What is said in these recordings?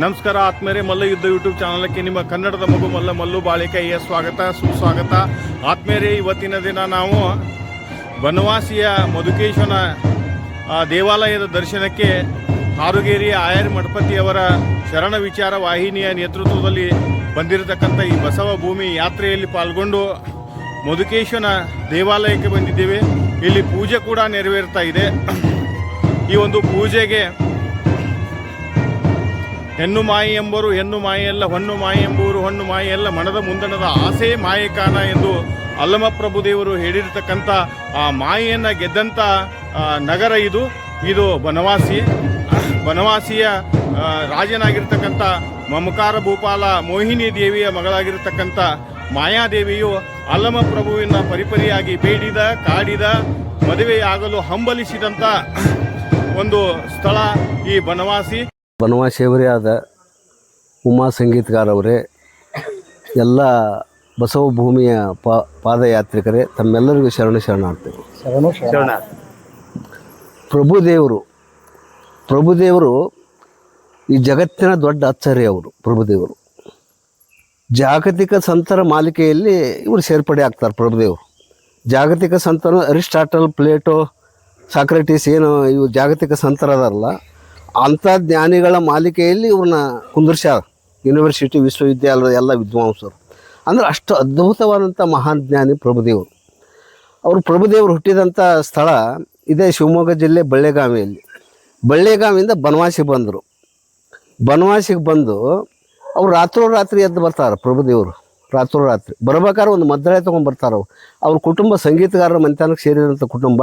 ನಮಸ್ಕಾರ ಆತ್ಮೇರೆ ಮಲ್ಲ ಯುದ್ಧ ಯೂಟ್ಯೂಬ್ ಚಾನಲ್ಗೆ ನಿಮ್ಮ ಕನ್ನಡದ ಮಗು ಮಲ್ಲು ಬಾಳಿಕೆಯ ಸ್ವಾಗತ ಸುಸ್ವಾಗತ. ಆತ್ಮೇರೆ ಇವತ್ತಿನ ದಿನ ನಾವು ಬನವಾಸಿಯ ಮಧುಕೇಶ್ವರ ದೇವಾಲಯದ ದರ್ಶನಕ್ಕೆ ಹಾರುಗೇರಿಯ ಆಯರ್ ಮಠಪತಿಯವರ ಶರಣ ವಿಚಾರ ವಾಹಿನಿಯ ನೇತೃತ್ವದಲ್ಲಿ ಬಂದಿರತಕ್ಕಂಥ ಈ ಬಸವ ಭೂಮಿ ಯಾತ್ರೆಯಲ್ಲಿ ಪಾಲ್ಗೊಂಡು ಮಧುಕೇಶ್ವರ ದೇವಾಲಯಕ್ಕೆ ಬಂದಿದ್ದೇವೆ. ಇಲ್ಲಿ ಪೂಜೆ ಕೂಡ ನೆರವೇರ್ತಾ ಇದೆ. ಈ ಒಂದು ಪೂಜೆಗೆ ಹೆಣ್ಣು ಮಾಯಿ ಎಂಬರು ಹೆಣ್ಣು ಮಾಯೆಲ್ಲ, ಹೊನ್ನು ಮಾಯಿ ಎಂಬುವರು ಹೊನ್ನು ಮಾಯೆಲ್ಲ, ಮನದ ಮುಂದಣದ ಆಸೆ ಮಾಯಕಾನ ಎಂದು ಅಲ್ಲಮಪ್ರಭುದೇವರು ಹೇಳಿರ್ತಕ್ಕಂಥ ಆ ಮಾಯೆಯನ್ನು ಗೆದ್ದಂಥ ನಗರ ಇದು ಬನವಾಸಿಯ ರಾಜನಾಗಿರ್ತಕ್ಕಂಥ ಮಮಕಾರ ಭೂಪಾಲ ಮೋಹಿನಿ ದೇವಿಯ ಮಗಳಾಗಿರ್ತಕ್ಕಂಥ ಮಾಯಾದೇವಿಯು ಅಲ್ಲಮಪ್ರಭುವಿನ ಪರಿಪರಿಯಾಗಿ ಬೇಡಿದ ಕಾಡಿದ ಮದುವೆಯಾಗಲು ಹಂಬಲಿಸಿದಂಥ ಒಂದು ಸ್ಥಳ ಈ ಬನವಾಸಿಯವರೇ ಆದ ಉಮಾ ಸಂಗೀತಗಾರವರೇ, ಎಲ್ಲ ಬಸವ ಭೂಮಿಯ ಪಾದಯಾತ್ರಿಕರೇ, ತಮ್ಮೆಲ್ಲರಿಗೂ ಶರಣಾರ್ಥಿ. ಪ್ರಭುದೇವರು ಈ ಜಗತ್ತಿನ ದೊಡ್ಡ ಅಚ್ಚರಿ. ಪ್ರಭುದೇವರು ಜಾಗತಿಕ ಸಂತರ ಮಾಲಿಕೆಯಲ್ಲಿ ಇವರು ಸೇರ್ಪಡೆ ಆಗ್ತಾರೆ. ಪ್ರಭುದೇವರು ಜಾಗತಿಕ ಸಂತರು ಅರಿಸ್ಟಾಟಲ್, ಪ್ಲೇಟೋ, ಸಾಕ್ರೆಟಿಸ್ ಏನು ಇವು ಜಾಗತಿಕ ಸಂತರದಾರಲ್ಲ, ಅಂಥ ಜ್ಞಾನಿಗಳ ಮಾಲಿಕೆಯಲ್ಲಿ ಇವ್ರನ್ನ ಕುಂದರ್ಸ್ಯಾರ. ಯೂನಿವರ್ಸಿಟಿ, ವಿಶ್ವವಿದ್ಯಾಲಯದ ಎಲ್ಲ ವಿದ್ವಾಂಸರು ಅಂದರೆ ಅಷ್ಟು ಅದ್ಭುತವಾದಂಥ ಮಹಾನ್ ಜ್ಞಾನಿ ಪ್ರಭುದೇವರು. ಪ್ರಭುದೇವರು ಹುಟ್ಟಿದಂಥ ಸ್ಥಳ ಇದೇ ಶಿವಮೊಗ್ಗ ಜಿಲ್ಲೆ ಬಳ್ಳೆಗಾವಿಯಿಂದ ಬನವಾಸಿಗೆ ಬಂದರು. ಬನವಾಸಿಗೆ ಬಂದು ಅವ್ರು ರಾತ್ರಿ ಎದ್ದು ಬರ್ತಾರೆ. ಪ್ರಭುದೇವರು ರಾತ್ರಿ ಬರ್ಬೇಕಾದ್ರೆ ಒಂದು ಮದ್ದಳೆ ತೊಗೊಂಡ್ಬರ್ತಾರೆ. ಅವ್ರ ಕುಟುಂಬ ಸಂಗೀತಗಾರರ ಮನೆತನಕ್ಕೆ ಸೇರಿದಂಥ ಕುಟುಂಬ,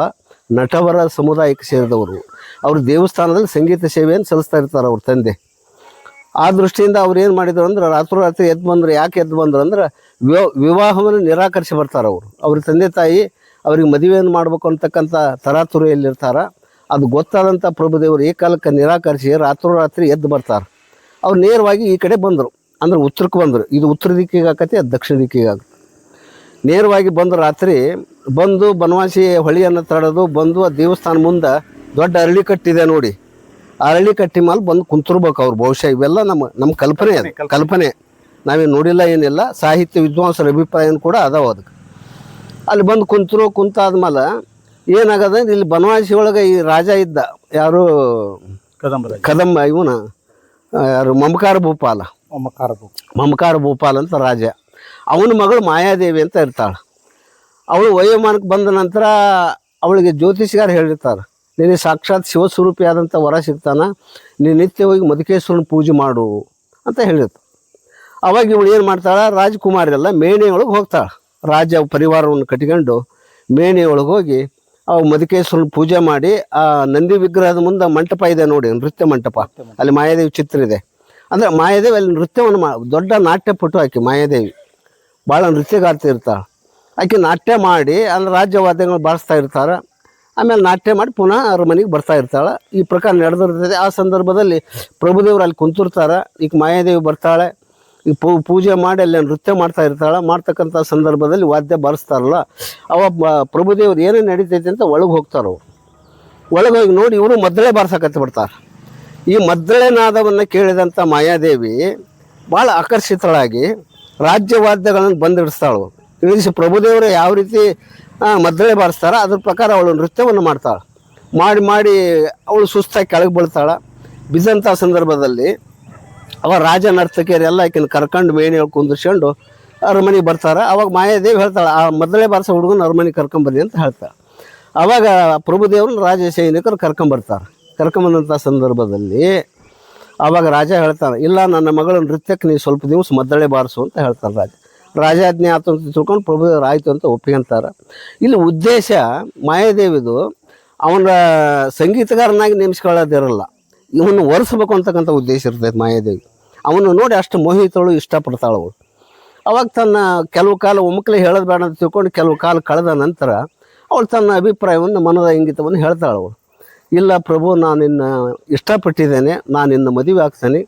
ನಟವರ ಸಮುದಾಯಕ್ಕೆ ಸೇರಿದವರು. ಅವರು ದೇವಸ್ಥಾನದಲ್ಲಿ ಸಂಗೀತ ಸೇವೆಯನ್ನು ಸಲ್ಲಿಸ್ತಾ ಇರ್ತಾರೆ ಅವ್ರ ತಂದೆ. ಆ ದೃಷ್ಟಿಯಿಂದ ಅವ್ರು ಏನು ಮಾಡಿದ್ರು ಅಂದ್ರೆ ರಾತ್ರಿ ಎದ್ದು ಬಂದರು. ಯಾಕೆ ಎದ್ದು ಬಂದರು ಅಂದ್ರೆ ವಿವಾಹವನ್ನು ನಿರಾಕರಿಸಿ ಬರ್ತಾರೆ ಅವರು. ಅವ್ರ ತಂದೆ ತಾಯಿ ಅವ್ರಿಗೆ ಮದುವೆಯನ್ನು ಮಾಡಬೇಕು ಅಂತಕ್ಕಂಥ ತರಾತುರಿಯಲ್ಲಿರ್ತಾರೆ. ಅದು ಗೊತ್ತಾದಂಥ ಪ್ರಭುದೇವರು ಈ ಕಾಲಕ್ಕೆ ನಿರಾಕರಿಸಿ ರಾತ್ರಿ ಎದ್ದು ಬರ್ತಾರೆ. ಅವ್ರು ನೇರವಾಗಿ ಈ ಕಡೆ ಬಂದರು, ಅಂದ್ರೆ ಉತ್ತರಕ್ಕೆ ಬಂದರು. ಇದು ಉತ್ತರ ದಿಕ್ಕಿಗೆ ಆಕತಿ, ಅದು ದಕ್ಷಿಣ ದಿಕ್ಕಿಗೆ ಆಗುತ್ತೆ. ನೇರವಾಗಿ ಬಂದು ರಾತ್ರಿ ಬಂದು ಬನವಾಸಿ ಹೊಳಿಯನ್ನು ತಡೆದು ಬಂದು ಆ ದೇವಸ್ಥಾನ ಮುಂದೆ ದೊಡ್ಡ ಅರಳಿ ಕಟ್ಟಿದೆ ನೋಡಿ, ಆ ಅರಳಿ ಕಟ್ಟಿ ಮೇಲೆ ಬಂದು ಕುಂತಿರ್ಬೇಕು ಅವ್ರು. ಬಹುಶಃ ಇವೆಲ್ಲ ನಮ್ಮ ಕಲ್ಪನೆ ನಾವೇನು ನೋಡಿಲ್ಲ, ಏನಿಲ್ಲ. ಸಾಹಿತ್ಯ ವಿದ್ವಾಂಸರ ಅಭಿಪ್ರಾಯನೂ ಕೂಡ ಅದಾವ ಅದಕ್ಕೆ. ಅಲ್ಲಿ ಬಂದು ಕುಂತಾದ್ಮೇಲೆ ಏನಾಗದ, ಇಲ್ಲಿ ಬನವಾಸಿ ಒಳಗೆ ಈ ರಾಜ ಇದ್ದ, ಯಾರು ಕದಂಬ, ಇವನ ಯಾರು ಮಮಕಾರ ಭೂಪಾಲ ಅಂತ ರಾಜ. ಅವನ ಮಗಳು ಮಾಯಾದೇವಿ ಅಂತ ಇರ್ತಾಳೆ. ಅವಳು ವಯೋಮಾನಕ್ಕೆ ಬಂದ ನಂತರ ಅವಳಿಗೆ ಜ್ಯೋತಿಷಿಗಾರ ಹೇಳಿರ್ತಾರೆ, ನಿನಗೆ ಸಾಕ್ಷಾತ್ ಶಿವಸ್ವರೂಪಿಯಾದಂಥ ವರ ಸಿಗ್ತಾನ, ನೀನು ನಿತ್ಯ ಹೋಗಿ ಮಧುಕೇಶ್ವರನ ಪೂಜೆ ಮಾಡು ಅಂತ ಹೇಳಿರ್ತಾರೆ. ಅವಾಗ ಇವಳು ಏನು ಮಾಡ್ತಾಳೆ, ರಾಜಕುಮಾರಿಯೆಲ್ಲ ಮೇಣೆಯೊಳಗೆ ಹೋಗ್ತಾಳೆ. ರಾಜ ಪರಿವಾರವನ್ನು ಕಟ್ಕೊಂಡು ಮೇಣೆಯೊಳಗೆ ಹೋಗಿ ಅವು ಮಧುಕೇಶ್ವರನ ಪೂಜೆ ಮಾಡಿ, ಆ ನಂದಿ ವಿಗ್ರಹದ ಮುಂದೆ ಮಂಟಪ ಇದೆ ನೋಡಿ, ನೃತ್ಯ ಮಂಟಪ, ಅಲ್ಲಿ ಮಾಯಾದೇವಿ ಚಿತ್ರ ಇದೆ. ಅಂದರೆ ಮಾಯಾದೇವಿ ಅಲ್ಲಿ ನೃತ್ಯವನ್ನು ದೊಡ್ಡ ನಾಟ್ಯಪಟು ಆಕೆ ಮಾಯಾದೇವಿ, ಭಾಳ ನೃತ್ಯಗಾರ್ತಿ ಇರ್ತಾಳೆ. ಆಕೆ ನಾಟ್ಯ ಮಾಡಿ ಅಂದ್ರೆ ರಾಜ್ಯವಾದ್ಯಗಳು ಬಾರಿಸ್ತಾ ಇರ್ತಾರೆ. ಆಮೇಲೆ ನಾಟ್ಯ ಮಾಡಿ ಪುನಃ ಅವ್ರ ಮನೆಗೆ ಬರ್ತಾ ಇರ್ತಾಳೆ. ಈ ಪ್ರಕಾರ ನಡೆದಿರ್ತದೆ. ಆ ಸಂದರ್ಭದಲ್ಲಿ ಪ್ರಭುದೇವರು ಅಲ್ಲಿ ಕುಂತಿರ್ತಾರೆ. ಈಗ ಮಾಯಾದೇವಿ ಬರ್ತಾಳೆ, ಈಗ ಪೂಜೆ ಮಾಡಿ ಅಲ್ಲಿ ನೃತ್ಯ ಮಾಡ್ತಾ ಇರ್ತಾಳೆ. ಮಾಡ್ತಕ್ಕಂಥ ಸಂದರ್ಭದಲ್ಲಿ ವಾದ್ಯ ಬಾರಿಸ್ತಾರಲ್ಲ, ಪ್ರಭುದೇವ್ರು ಏನೇನು ನಡೀತೈತೆ ಅಂತ ಒಳಗೆ ಹೋಗ್ತಾರೆ. ಅವ್ರು ಒಳಗೆ ಹೋಗಿ ನೋಡಿ ಇವರು ಮದ್ದಳೆ ಬಾರ್ಸಕತ್ತೆ ಬಿಡ್ತಾರೆ. ಈ ಮದ್ದಳೆ ನಾದವನ್ನು ಕೇಳಿದಂಥ ಮಾಯಾದೇವಿ ಭಾಳ ಆಕರ್ಷಿತಳಾಗಿ ರಾಜ್ಯವಾದ್ಯಗಳನ್ನು ಬಂದಿಡಿಸ್ತಾಳು. ಇಳಿಸಿ ಪ್ರಭುದೇವರು ಯಾವ ರೀತಿ ಮದ್ದಳೆ ಬಾರಿಸ್ತಾಳೆ ಅದ್ರ ಪ್ರಕಾರ ಅವಳು ನೃತ್ಯವನ್ನು ಮಾಡ್ತಾಳೆ. ಮಾಡಿ ಅವಳು ಸುಸ್ತಾಗಿ ಕೆಳಗೆ ಬೀಳ್ತಾಳೆ. ಬಿದ್ದಂಥ ಸಂದರ್ಭದಲ್ಲಿ ರಾಜ ನರ್ತಕಿಯರೆಲ್ಲ ಆಕಿನ ಕರ್ಕೊಂಡು ಮೇಣಿ ಕುಂದಿರ್ಸ್ಕೊಂಡು ಅರಮನೆಗೆ ಬರ್ತಾರೆ. ಅವಾಗ ಮಾಯಾದೇವಿ ಹೇಳ್ತಾಳೆ, ಆ ಮದ್ದಳೆ ಬಾರಿಸೋ ಹುಡುಗನ ಅರಮನೆಗೆ ಕರ್ಕೊಂಬರ್ರಿ ಅಂತ ಹೇಳ್ತಾಳೆ. ಆವಾಗ ಪ್ರಭುದೇವ್ರನ್ನ ರಾಜ ಸೈನಿಕರು ಕರ್ಕೊಂಬರ್ತಾರೆ. ಕರ್ಕೊಂಬಂದಂಥ ಸಂದರ್ಭದಲ್ಲಿ ಆವಾಗ ರಾಜ ಹೇಳ್ತಾನೆ, ಇಲ್ಲ ನನ್ನ ಮಗಳ ನೃತ್ಯಕ್ಕೆ ನೀವು ಸ್ವಲ್ಪ ದಿವಸ ಮದ್ದಳೆ ಬಾರಿಸು ಅಂತ ಹೇಳ್ತಾರೆ. ರಾಜಾಜ್ಞೆ ಆತು ಅಂತ ತಿಳ್ಕೊಂಡು ಪ್ರಭುದೇವರು ಆಯಿತು ಅಂತ ಒಪ್ಪಿಕೊಂತಾರೆ. ಇಲ್ಲಿ ಉದ್ದೇಶ ಮಾಯಾದೇವಿದು ಅವನ ಸಂಗೀತಗಾರನಾಗಿ ನೇಮಿಸ್ಕೊಳ್ಳೋದಿರಲ್ಲ, ಇವನು ಒರೆಸ್ಬೇಕು ಅಂತಕ್ಕಂಥ ಉದ್ದೇಶ ಇರ್ತೈತೆ ಮಾಯಾದೇವಿ. ಅವನು ನೋಡಿ ಅಷ್ಟು ಮೋಹಿತಳು, ಇಷ್ಟಪಡ್ತಾಳು ಅವಳು. ಅವಾಗ ತನ್ನ ಕೆಲವು ಕಾಲ ಒಮ್ಮಕ್ಕಲೇ ಹೇಳೋದು ಬೇಡ ಅಂತ ತಿಳ್ಕೊಂಡು ಕೆಲವು ಕಾಲ ಕಳೆದ ನಂತರ ಅವಳು ತನ್ನ ಅಭಿಪ್ರಾಯವನ್ನು, ಮನದ ಇಂಗಿತವನ್ನು ಹೇಳ್ತಾಳೆ ಅವಳು. ಇಲ್ಲ ಪ್ರಭು, ನಾನು ನಿನ್ನ ಇಷ್ಟಪಟ್ಟಿದ್ದೇನೆ, ನಾನು ನಿನ್ನ ಮದುವೆ ಆಗ್ತೇನೆ,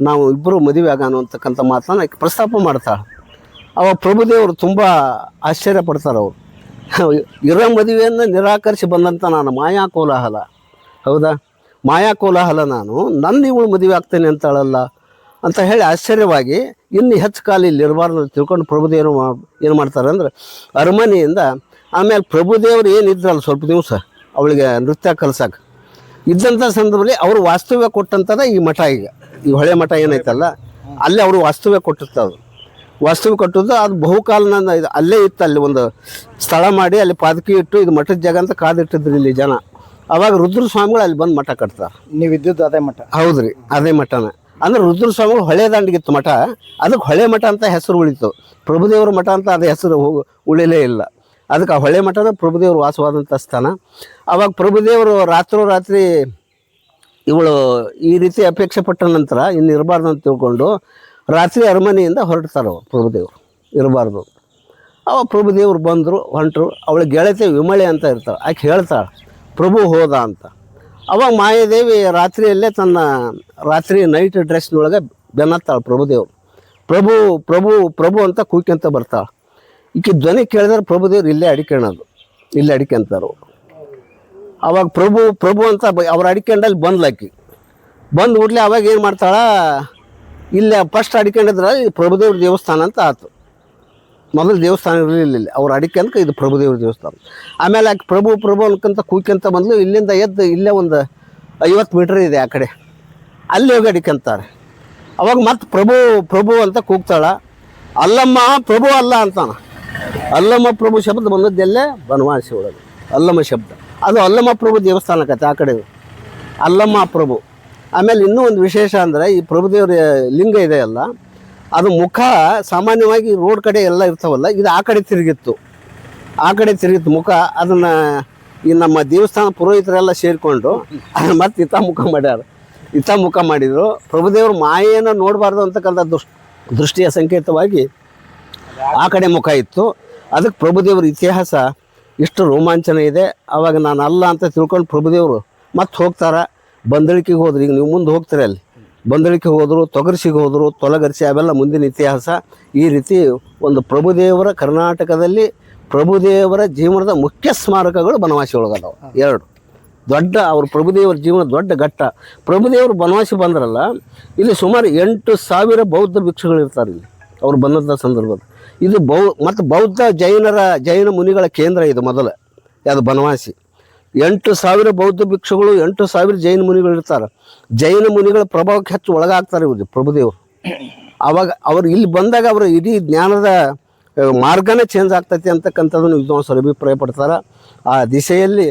ನಾವು ಇಬ್ಬರು ಮದುವೆ ಆಗೋಣ ಅಂತಕ್ಕಂಥ ಮಾತನ್ನು ಪ್ರಸ್ತಾಪ ಮಾಡ್ತಾಳೆ. ಅವಾಗ ಪ್ರಭುದೇವರು ತುಂಬ ಆಶ್ಚರ್ಯ ಪಡ್ತಾರೆ. ಅವರು ಇರೋ ಮದುವೆಯನ್ನು ನಿರಾಕರಿಸಿ ಬಂದಂಥ ನಾನು ಮಾಯಾ ಕೋಲಾಹಲ, ಹೌದಾ, ಮಾಯಾ ಕೋಲಾಹಲ, ನಾನು ನನ್ನ ಇವಳು ಮದುವೆ ಆಗ್ತೇನೆ ಅಂತಾಳಲ್ಲ ಅಂತ ಹೇಳಿ ಆಶ್ಚರ್ಯವಾಗಿ ಇನ್ನು ಹೆಚ್ಚು ಕಾಲ ಇಲ್ಲಿ ಇರಬಾರ್ದು ಅಂತ ತಿಳ್ಕೊಂಡು ಪ್ರಭುದೇವರು ಏನು ಮಾಡ್ತಾರೆ ಅಂದ್ರೆ ಅರಮನೆಯಿಂದ ಆಮೇಲೆ ಪ್ರಭುದೇವರು ಏನಿದ್ರಲ್ಲ ಸ್ವಲ್ಪ ದಿವಸ ಅವಳಿಗೆ ನೃತ್ಯ ಕಲ್ಸಕ್ಕೆ ಇದ್ದಂಥ ಸಂದರ್ಭದಲ್ಲಿ ಅವರು ವಾಸ್ತವ್ಯ ಕೊಟ್ಟಂಥದ್ದು ಈ ಮಠ ಈ ಹೊಳೆ ಮಠ ಏನೈತಲ್ಲ ಅಲ್ಲಿ ಅವರು ವಾಸ್ತವ್ಯ ಕೊಟ್ಟಿರ್ತಾರೆ. ವಾಸ್ತವ್ಯ ಕೊಟ್ಟದ್ದು ಅದು ಬಹುಕಾಲ ಇದು ಅಲ್ಲೇ ಇತ್ತು. ಅಲ್ಲಿ ಒಂದು ಸ್ಥಳ ಮಾಡಿ ಅಲ್ಲಿ ಪಾದಕಿ ಇಟ್ಟು ಇದು ಮಠದ ಜಾಗ ಅಂತ ಕಾದಿಟ್ಟಿದ್ರು ಇಲ್ಲಿ ಜನ. ಅವಾಗ ರುದ್ರಸ್ವಾಮಿಗಳು ಅಲ್ಲಿ ಬಂದು ಮಠ ಕಟ್ತಾರೆ. ನೀವು ಇದ್ದದ್ದು ಅದೇ ಮಠ? ಹೌದ್ರಿ, ಅದೇ ಮಠನ. ಅಂದ್ರೆ ರುದ್ರಸ್ವಾಮಿಗಳು ಹೊಳೆ ದಂಡಿಗಿತ್ತು ಮಠ, ಅದಕ್ಕೆ ಹೊಳೆ ಮಠ ಅಂತ ಹೆಸರು ಉಳಿತು. ಪ್ರಭುದೇವರ ಮಠ ಅಂತ ಅದು ಹೆಸರು ಉಳಿಲೇ ಇಲ್ಲ. ಅದಕ್ಕೆ ಆ ಹೊಳೆ ಮಠನ ಪ್ರಭುದೇವರು ವಾಸವಾದಂಥ ಸ್ಥಾನ. ಅವಾಗ ಪ್ರಭುದೇವರು ರಾತ್ರೋರಾತ್ರಿ ಇವಳು ಈ ರೀತಿ ಅಪೇಕ್ಷೆ ಪಟ್ಟ ನಂತರ ಇನ್ನು ಇರಬಾರ್ದು ಅಂತ ತಿಳ್ಕೊಂಡು ರಾತ್ರಿ ಅರಮನೆಯಿಂದ ಹೊರಡ್ತಾರೆ ಪ್ರಭುದೇವರು ಇರಬಾರ್ದು. ಅವಾಗ ಪ್ರಭುದೇವರು ಬಂದರು, ಹೊಂಟರು. ಅವಳ ಗೆಳತಿ ವಿಮಳೆ ಅಂತ ಇರ್ತಾಳೆ, ಆಕೆ ಹೇಳ್ತಾಳೆ ಪ್ರಭು ಹೋದ ಅಂತ. ಅವಾಗ ಮಾಯಾದೇವಿ ರಾತ್ರಿಯಲ್ಲೇ ತನ್ನ ರಾತ್ರಿ ನೈಟ್ ಡ್ರೆಸ್ನೊಳಗೆ ಬೆನ್ನತ್ತಾಳೆ ಪ್ರಭುದೇವರು. ಪ್ರಭು ಪ್ರಭು ಪ್ರಭು ಅಂತ ಕೂಯ್ಕೊಂತ ಬರ್ತಾಳೆ. ಈಕೆ ಧ್ವನಿ ಕೇಳಿದ್ರೆ ಪ್ರಭುದೇವ್ರು ಇಲ್ಲೇ ಅಡಿಕೊಂತಾರು. ಅವಾಗ ಪ್ರಭು ಪ್ರಭು ಅಂತ ಅವ್ರ ಅಡಿಕೊಂಡಲ್ಲಿ ಬಂದ್ಲಾಕಿ. ಬಂದು ಕೂಡಲೇ ಅವಾಗ ಏನು ಮಾಡ್ತಾಳ, ಇಲ್ಲೇ ಫಸ್ಟ್ ಅಡಿಕೊಂಡಿದ್ರೆ ಪ್ರಭುದೇವ್ರ ದೇವಸ್ಥಾನ ಅಂತ ಆಯ್ತು. ಮೊದಲು ದೇವಸ್ಥಾನ ಇರಲಿಲ್ಲ ಇಲ್ಲಿ, ಅವ್ರು ಅಡಿಕೊಂಡ್ಕೆ ಇದು ಪ್ರಭುದೇವ್ರ ದೇವಸ್ಥಾನ. ಆಮೇಲೆ ಆಕೆ ಪ್ರಭು ಪ್ರಭು ಅನ್ಕೊಂತ ಕೂಯ್ಕೊಂತ ಬಂದ್ಲು. ಇಲ್ಲಿಂದ ಎದ್ದು ಇಲ್ಲೇ ಒಂದು 50 ಮೀಟ್ರ್ ಇದೆ ಆ ಕಡೆ, ಅಲ್ಲಿ ಹೋಗಿ ಅಡಿಕೊಂತಾರೆ. ಅವಾಗ ಮತ್ತೆ ಪ್ರಭು ಪ್ರಭು ಅಂತ ಕೂಗ್ತಾಳ. ಅಲ್ಲಮ್ಮ ಪ್ರಭು ಅಲ್ಲ ಅಂತಾನ. ಅಲ್ಲಮ್ಮ ಪ್ರಭು ಶಬ್ದ ಬಂದದ್ದೆಲ್ಲೇ ಬನವಾಸಿ ಒಳಗೆ ಅಲ್ಲಮ್ಮ ಶಬ್ದ. ಅದು ಅಲ್ಲಮ್ಮ ಪ್ರಭು ದೇವಸ್ಥಾನ ಆಕತ್ತೆ ಆ ಕಡೆ, ಅಲ್ಲಮ್ಮ ಪ್ರಭು. ಆಮೇಲೆ ಇನ್ನೂ ಒಂದು ವಿಶೇಷ ಅಂದರೆ ಈ ಪ್ರಭುದೇವ್ರ ಲಿಂಗ ಇದೆಯಲ್ಲ, ಅದು ಮುಖ ಸಾಮಾನ್ಯವಾಗಿ ರೋಡ್ ಕಡೆ ಎಲ್ಲ ಇರ್ತಾವಲ್ಲ, ಇದು ಆ ಕಡೆ ತಿರುಗಿತ್ತು ಮುಖ. ಅದನ್ನು ಈ ನಮ್ಮ ದೇವಸ್ಥಾನ ಪುರೋಹಿತರೆಲ್ಲ ಸೇರಿಕೊಂಡು ಮತ್ತೆ ಇತ್ತ ಮುಖ ಮಾಡಿದರು. ಪ್ರಭುದೇವರು ಮಾಯೆಯನ್ನು ನೋಡಬಾರ್ದು ಅಂತಕ್ಕಂಥ ದೃಷ್ಟಿಯ ಸಂಕೇತವಾಗಿ ಆ ಕಡೆ ಮುಖ ಇತ್ತು. ಅದಕ್ಕೆ ಪ್ರಭುದೇವ್ರ ಇತಿಹಾಸ ಇಷ್ಟು ರೋಮಾಂಚನ ಇದೆ. ಆವಾಗ ನಾನು ಅಲ್ಲ ಅಂತ ತಿಳ್ಕೊಂಡು ಪ್ರಭುದೇವರು ಮತ್ತೆ ಹೋಗ್ತಾರೆ. ಬಂದಳಿಕೆಗೆ ಹೋದ್ರು. ಈಗ ನೀವು ಮುಂದೆ ಹೋಗ್ತೀರ, ಅಲ್ಲಿ ಬಂದಳಿಕೆ ಹೋದರು, ತೊಗರ್ಸಿಗೆ ಹೋದರು, ತೊಲಗರ್ಸಿ, ಅವೆಲ್ಲ ಮುಂದಿನ ಇತಿಹಾಸ. ಈ ರೀತಿ ಒಂದು ಪ್ರಭುದೇವರ ಕರ್ನಾಟಕದಲ್ಲಿ ಪ್ರಭುದೇವರ ಜೀವನದ ಮುಖ್ಯ ಸ್ಮಾರಕಗಳು ಬನವಾಸಿ ಒಳಗದಾವೆ. 2 ದೊಡ್ಡ ಅವ್ರ ಪ್ರಭುದೇವರ ಜೀವನ ದೊಡ್ಡ ಘಟ್ಟ. ಪ್ರಭುದೇವರು ಬನವಾಸಿ ಬಂದ್ರಲ್ಲ, ಇಲ್ಲಿ ಸುಮಾರು 8,000 ಬೌದ್ಧ ಭಿಕ್ಷುಗಳು ಇರ್ತಾರೆ ಇಲ್ಲಿ ಅವ್ರು ಬಂದಂಥ ಸಂದರ್ಭದ. ಇದು ಮತ್ತು ಬೌದ್ಧ ಜೈನ ಮುನಿಗಳ ಕೇಂದ್ರ ಇದು ಮೊದಲು. ಅದು ಬನವಾಸಿ 8,000 ಬೌದ್ಧ ಭಿಕ್ಷುಗಳು, 8,000 ಜೈನ ಮುನಿಗಳು ಇರ್ತಾರೆ. ಜೈನ ಮುನಿಗಳ ಪ್ರಭಾವಕ್ಕೆ ಹೆಚ್ಚು ಒಳಗಾಗ್ತಾರೆ ಇವರು ಪ್ರಭುದೇವರು. ಆವಾಗ ಅವ್ರು ಇಲ್ಲಿ ಬಂದಾಗ ಅವರ ಇಡೀ ಜ್ಞಾನದ ಮಾರ್ಗನೇ ಚೇಂಜ್ ಆಗ್ತೈತಿ ಅಂತಕ್ಕಂಥದ್ದನ್ನು ವಿದ್ವಾಂಸರು ಅಭಿಪ್ರಾಯ ಪಡ್ತಾರೆ. ಆ ದಿಶೆಯಲ್ಲಿ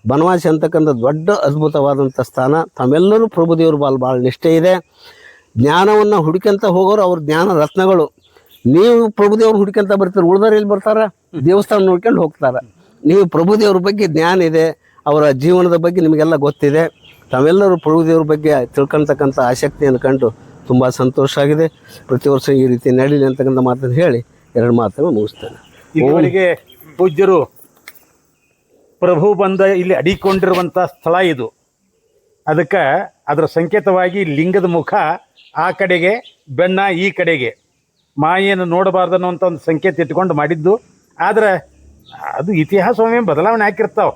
ಬನವಾಸಿ ಅಂತಕ್ಕಂಥ ದೊಡ್ಡ ಅದ್ಭುತವಾದಂಥ ಸ್ಥಾನ. ತಾವೆಲ್ಲರೂ ಪ್ರಭುದೇವರು ಭಾಳ ನಿಷ್ಠೆ ಇದೆ. ಜ್ಞಾನವನ್ನು ಹುಡುಕಂತ ಹೋಗೋರು ಅವ್ರ ಜ್ಞಾನ ರತ್ನಗಳು. ನೀವು ಪ್ರಭುದೇವ್ರು ಹುಡುಕಂತ ಬರ್ತೀರಿ, ಉಳ್ದವ್ರು ಎಲ್ಲಿ ಬರ್ತಾರೆ? ದೇವಸ್ಥಾನ ನೋಡ್ಕೊಂಡು ಹೋಗ್ತಾರೆ. ನೀವು ಪ್ರಭುದೇವ್ರ ಬಗ್ಗೆ ಜ್ಞಾನ ಇದೆ, ಅವರ ಜೀವನದ ಬಗ್ಗೆ ನಿಮಗೆಲ್ಲ ಗೊತ್ತಿದೆ. ತಾವೆಲ್ಲರೂ ಪ್ರಭುದೇವ್ರ ಬಗ್ಗೆ ತಿಳ್ಕೊಳ್ತಕ್ಕಂಥ ಆಸಕ್ತಿಯನ್ನು ಕಂಡು ತುಂಬ ಸಂತೋಷ ಆಗಿದೆ. ಪ್ರತಿ ವರ್ಷ ಈ ರೀತಿ ನಡೀಲಿ ಅಂತಕ್ಕಂಥ ಮಾತನ್ನು ಹೇಳಿ 2 ಮಾತನ್ನು ಮುಗಿಸ್ತೇನೆ. ಇಲ್ಲಿವರೆಗೆ ಪೂಜ್ಯರು ಪ್ರಭು ಬಂದ ಇಲ್ಲಿ ಅಡಿಕೊಂಡಿರುವಂಥ ಸ್ಥಳ ಇದು. ಅದಕ್ಕೆ ಅದರ ಸಂಕೇತವಾಗಿ ಲಿಂಗದ ಮುಖ ಆ ಕಡೆಗೆ, ಬೆನ್ನ ಈ ಕಡೆಗೆ, ಮಾಯೆಯನ್ನು ನೋಡಬಾರ್ದು ಅನ್ನೋಂಥ ಒಂದು ಸಂಕೇತ ಇಟ್ಕೊಂಡು ಮಾಡಿದ್ದು. ಆದರೆ ಅದು ಇತಿಹಾಸವೇ ಬದಲಾವಣೆ ಹಾಕಿರ್ತಾವೆ.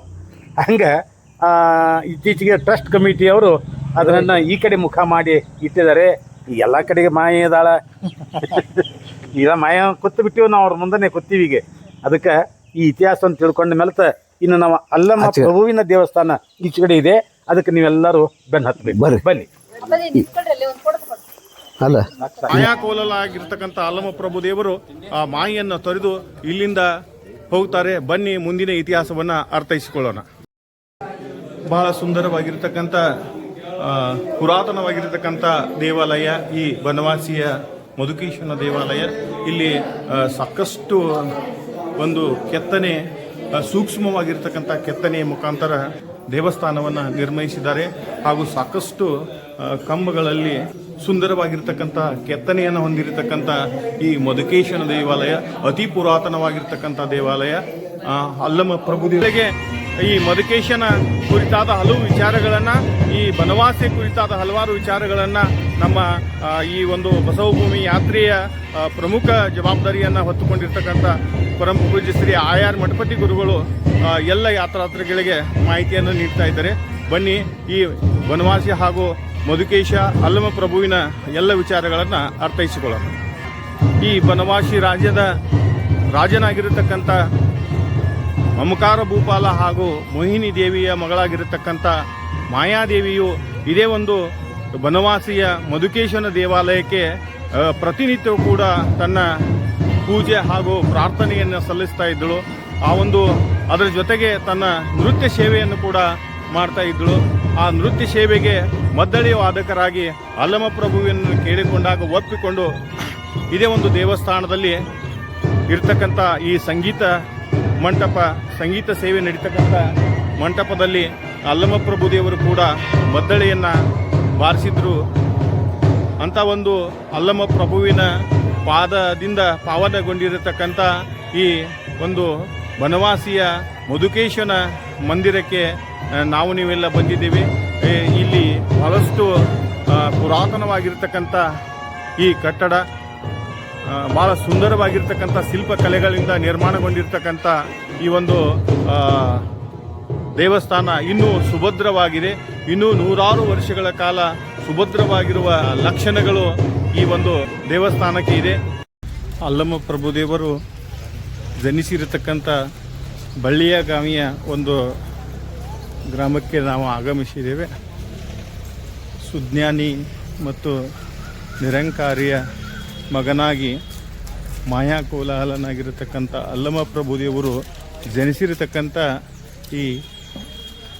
ಹಂಗೆ ಇತ್ತೀಚೆಗೆ ಟ್ರಸ್ಟ್ ಕಮಿಟಿಯವರು ಅದನ್ನು ಈ ಕಡೆ ಮುಖ ಮಾಡಿ ಇಟ್ಟಿದ್ದಾರೆ. ಎಲ್ಲ ಕಡೆಗೆ ಮಾಯೆ ಇದಾಳ, ಈಗ ಮಾಯ ಕೂತು ಬಿಟ್ಟಿವಿ ನಾವು, ಅವ್ರ ಮುಂದೆ ಕೂತೀವಿ ಈಗ. ಅದಕ್ಕೆ ಈ ಇತಿಹಾಸವನ್ನು ತಿಳ್ಕೊಂಡ ಮೇಲೆ ಇನ್ನು ನಾವು ಅಲ್ಲಮ್ಮ ಪ್ರಭುವಿನ ದೇವಸ್ಥಾನ ಈಚೆ ಕಡೆ ಇದೆ. ಅದಕ್ಕೆ ನೀವೆಲ್ಲರೂ ಬೆನ್ನು ಹತ್ತಬೇಕು. ಬನ್ನಿ. ಅಲ್ಲ, ಮಾಯಾಕೋಲಲಾಗಿರ್ತಕ್ಕಂಥ ಅಲ್ಲಮ ಪ್ರಭುದೇವರು ಆ ಮಾಯೆಯನ್ನು ತೊರೆದು ಇಲ್ಲಿಂದ ಹೋಗ್ತಾರೆ. ಬನ್ನಿ ಮುಂದಿನ ಇತಿಹಾಸವನ್ನು ಅರ್ಥೈಸಿಕೊಳ್ಳೋಣ. ಬಹಳ ಸುಂದರವಾಗಿರ್ತಕ್ಕಂಥ ಪುರಾತನವಾಗಿರ್ತಕ್ಕಂಥ ದೇವಾಲಯ ಈ ಬನವಾಸಿಯ ಮಧುಕೇಶ್ವರನ ದೇವಾಲಯ. ಇಲ್ಲಿ ಸಾಕಷ್ಟು ಒಂದು ಕೆತ್ತನೆ, ಸೂಕ್ಷ್ಮವಾಗಿರ್ತಕ್ಕಂಥ ಕೆತ್ತನೆಯ ಮುಖಾಂತರ ದೇವಸ್ಥಾನವನ್ನು ನಿರ್ಮಿಸಿದ್ದಾರೆ. ಹಾಗೂ ಸಾಕಷ್ಟು ಕಂಬಗಳಲ್ಲಿ ಸುಂದರವಾಗಿರ್ತಕ್ಕಂಥ ಕೆತ್ತನೆಯನ್ನು ಹೊಂದಿರತಕ್ಕಂಥ ಈ ಮಧುಕೇಶ್ವರನ ದೇವಾಲಯ ಅತಿ ಪುರಾತನವಾಗಿರ್ತಕ್ಕಂಥ ದೇವಾಲಯ. ಅಲ್ಲಮ ಪ್ರಭುದೇವರಿಗೆ ಈ ಮಧುಕೇಶನ ಕುರಿತಾದ ಹಲವು ವಿಚಾರಗಳನ್ನು, ಈ ಬನವಾಸಿ ಕುರಿತಾದ ಹಲವಾರು ವಿಚಾರಗಳನ್ನು ನಮ್ಮ ಈ ಒಂದು ಬಸವಭೂಮಿ ಯಾತ್ರೆಯ ಪ್ರಮುಖ ಜವಾಬ್ದಾರಿಯನ್ನು ಹೊತ್ತುಕೊಂಡಿರ್ತಕ್ಕಂಥ ಪರಮ ಪೂಜ್ಯ ಶ್ರೀ ಆರ್ ಮಠಪತಿ ಗುರುಗಳು ಎಲ್ಲ ಯಾತ್ರಾರ್ಥಿಗಳಿಗೆ ಮಾಹಿತಿಯನ್ನು ನೀಡ್ತಾ ಇದ್ದಾರೆ. ಬನ್ನಿ, ಈ ಬನವಾಸಿ ಹಾಗೂ ಮಧುಕೇಶ ಅಲ್ಲಮ ಪ್ರಭುವಿನ ಎಲ್ಲ ವಿಚಾರಗಳನ್ನು ಅರ್ಥೈಸಿಕೊಳ್ಳೋಣ. ಈ ಬನವಾಸಿ ರಾಜನಾಗಿರತಕ್ಕಂಥ ಮಮಕಾರ ಭೂಪಾಲ ಹಾಗೂ ಮೋಹಿನಿ ದೇವಿಯ ಮಗಳಾಗಿರತಕ್ಕಂಥ ಮಾಯಾದೇವಿಯು ಇದೇ ಒಂದು ಬನವಾಸಿಯ ಮಧುಕೇಶನ ದೇವಾಲಯಕ್ಕೆ ಪ್ರತಿನಿತ್ಯವೂ ಕೂಡ ತನ್ನ ಪೂಜೆ ಹಾಗೂ ಪ್ರಾರ್ಥನೆಯನ್ನು ಸಲ್ಲಿಸ್ತಾ ಇದ್ದಳು. ಅದರ ಜೊತೆಗೆ ತನ್ನ ನೃತ್ಯ ಸೇವೆಯನ್ನು ಕೂಡ ಮಾಡ್ತಾ ಇದ್ದಳು. ಆ ನೃತ್ಯ ಸೇವೆಗೆ ಮದ್ದಳೆಯ ವಾದಕರಾಗಿ ಅಲ್ಲಮ ಪ್ರಭುವಿನ ಕೇಳಿಕೊಂಡಾಗ ಒಪ್ಪಿಕೊಂಡು ಇದೇ ಒಂದು ದೇವಸ್ಥಾನದಲ್ಲಿ ಇರ್ತಕ್ಕಂಥ ಈ ಸಂಗೀತ ಸೇವೆ ನಡೀತಕ್ಕಂಥ ಮಂಟಪದಲ್ಲಿ ಅಲ್ಲಮ ಪ್ರಭು ದೇವರು ಕೂಡ ಮದ್ದಳೆಯನ್ನು ಬಾರಿಸಿದ್ರು. ಅಂಥ ಒಂದು ಅಲ್ಲಮ ಪ್ರಭುವಿನ ಪಾದದಿಂದ ಪಾವನಗೊಂಡಿರತಕ್ಕಂಥ ಈ ಒಂದು ಬನವಾಸಿಯ ಮಧುಕೇಶನ ಮಂದಿರಕ್ಕೆ ನಾವು ನೀವೆಲ್ಲ ಬಂದಿದ್ದೀವಿ. ಇಲ್ಲಿ ಬಹಳಷ್ಟು ಪುರಾತನವಾಗಿರ್ತಕ್ಕಂಥ ಈ ಕಟ್ಟಡ ಭಾಳ ಸುಂದರವಾಗಿರ್ತಕ್ಕಂಥ ಶಿಲ್ಪಕಲೆಗಳಿಂದ ನಿರ್ಮಾಣಗೊಂಡಿರ್ತಕ್ಕಂಥ ಈ ಒಂದು ದೇವಸ್ಥಾನ ಇನ್ನೂ ಸುಭದ್ರವಾಗಿದೆ. ಇನ್ನೂ 100 ವರ್ಷಗಳ ಕಾಲ ಸುಭದ್ರವಾಗಿರುವ ಲಕ್ಷಣಗಳು ಈ ಒಂದು ದೇವಸ್ಥಾನಕ್ಕೆ ಇದೆ. ಅಲ್ಲಮ ಪ್ರಭುದೇವರು ಜನಿಸಿರತಕ್ಕಂಥ ಬಳ್ಳಿಯಗಾಮಿಯ ಒಂದು ಗ್ರಾಮಕ್ಕೆ ನಾವು ಆಗಮಿಸಿದ್ದೇವೆ. ಸುಜ್ಞಾನಿ ಮತ್ತು ನಿರಂಕಾರಿಯ ಮಗನಾಗಿ ಮಾಯಾ ಕೋಲಾಹಲನಾಗಿರತಕ್ಕಂಥ ಅಲ್ಲಮ ಪ್ರಭುದೇವರು ಜನಿಸಿರತಕ್ಕಂಥ ಈ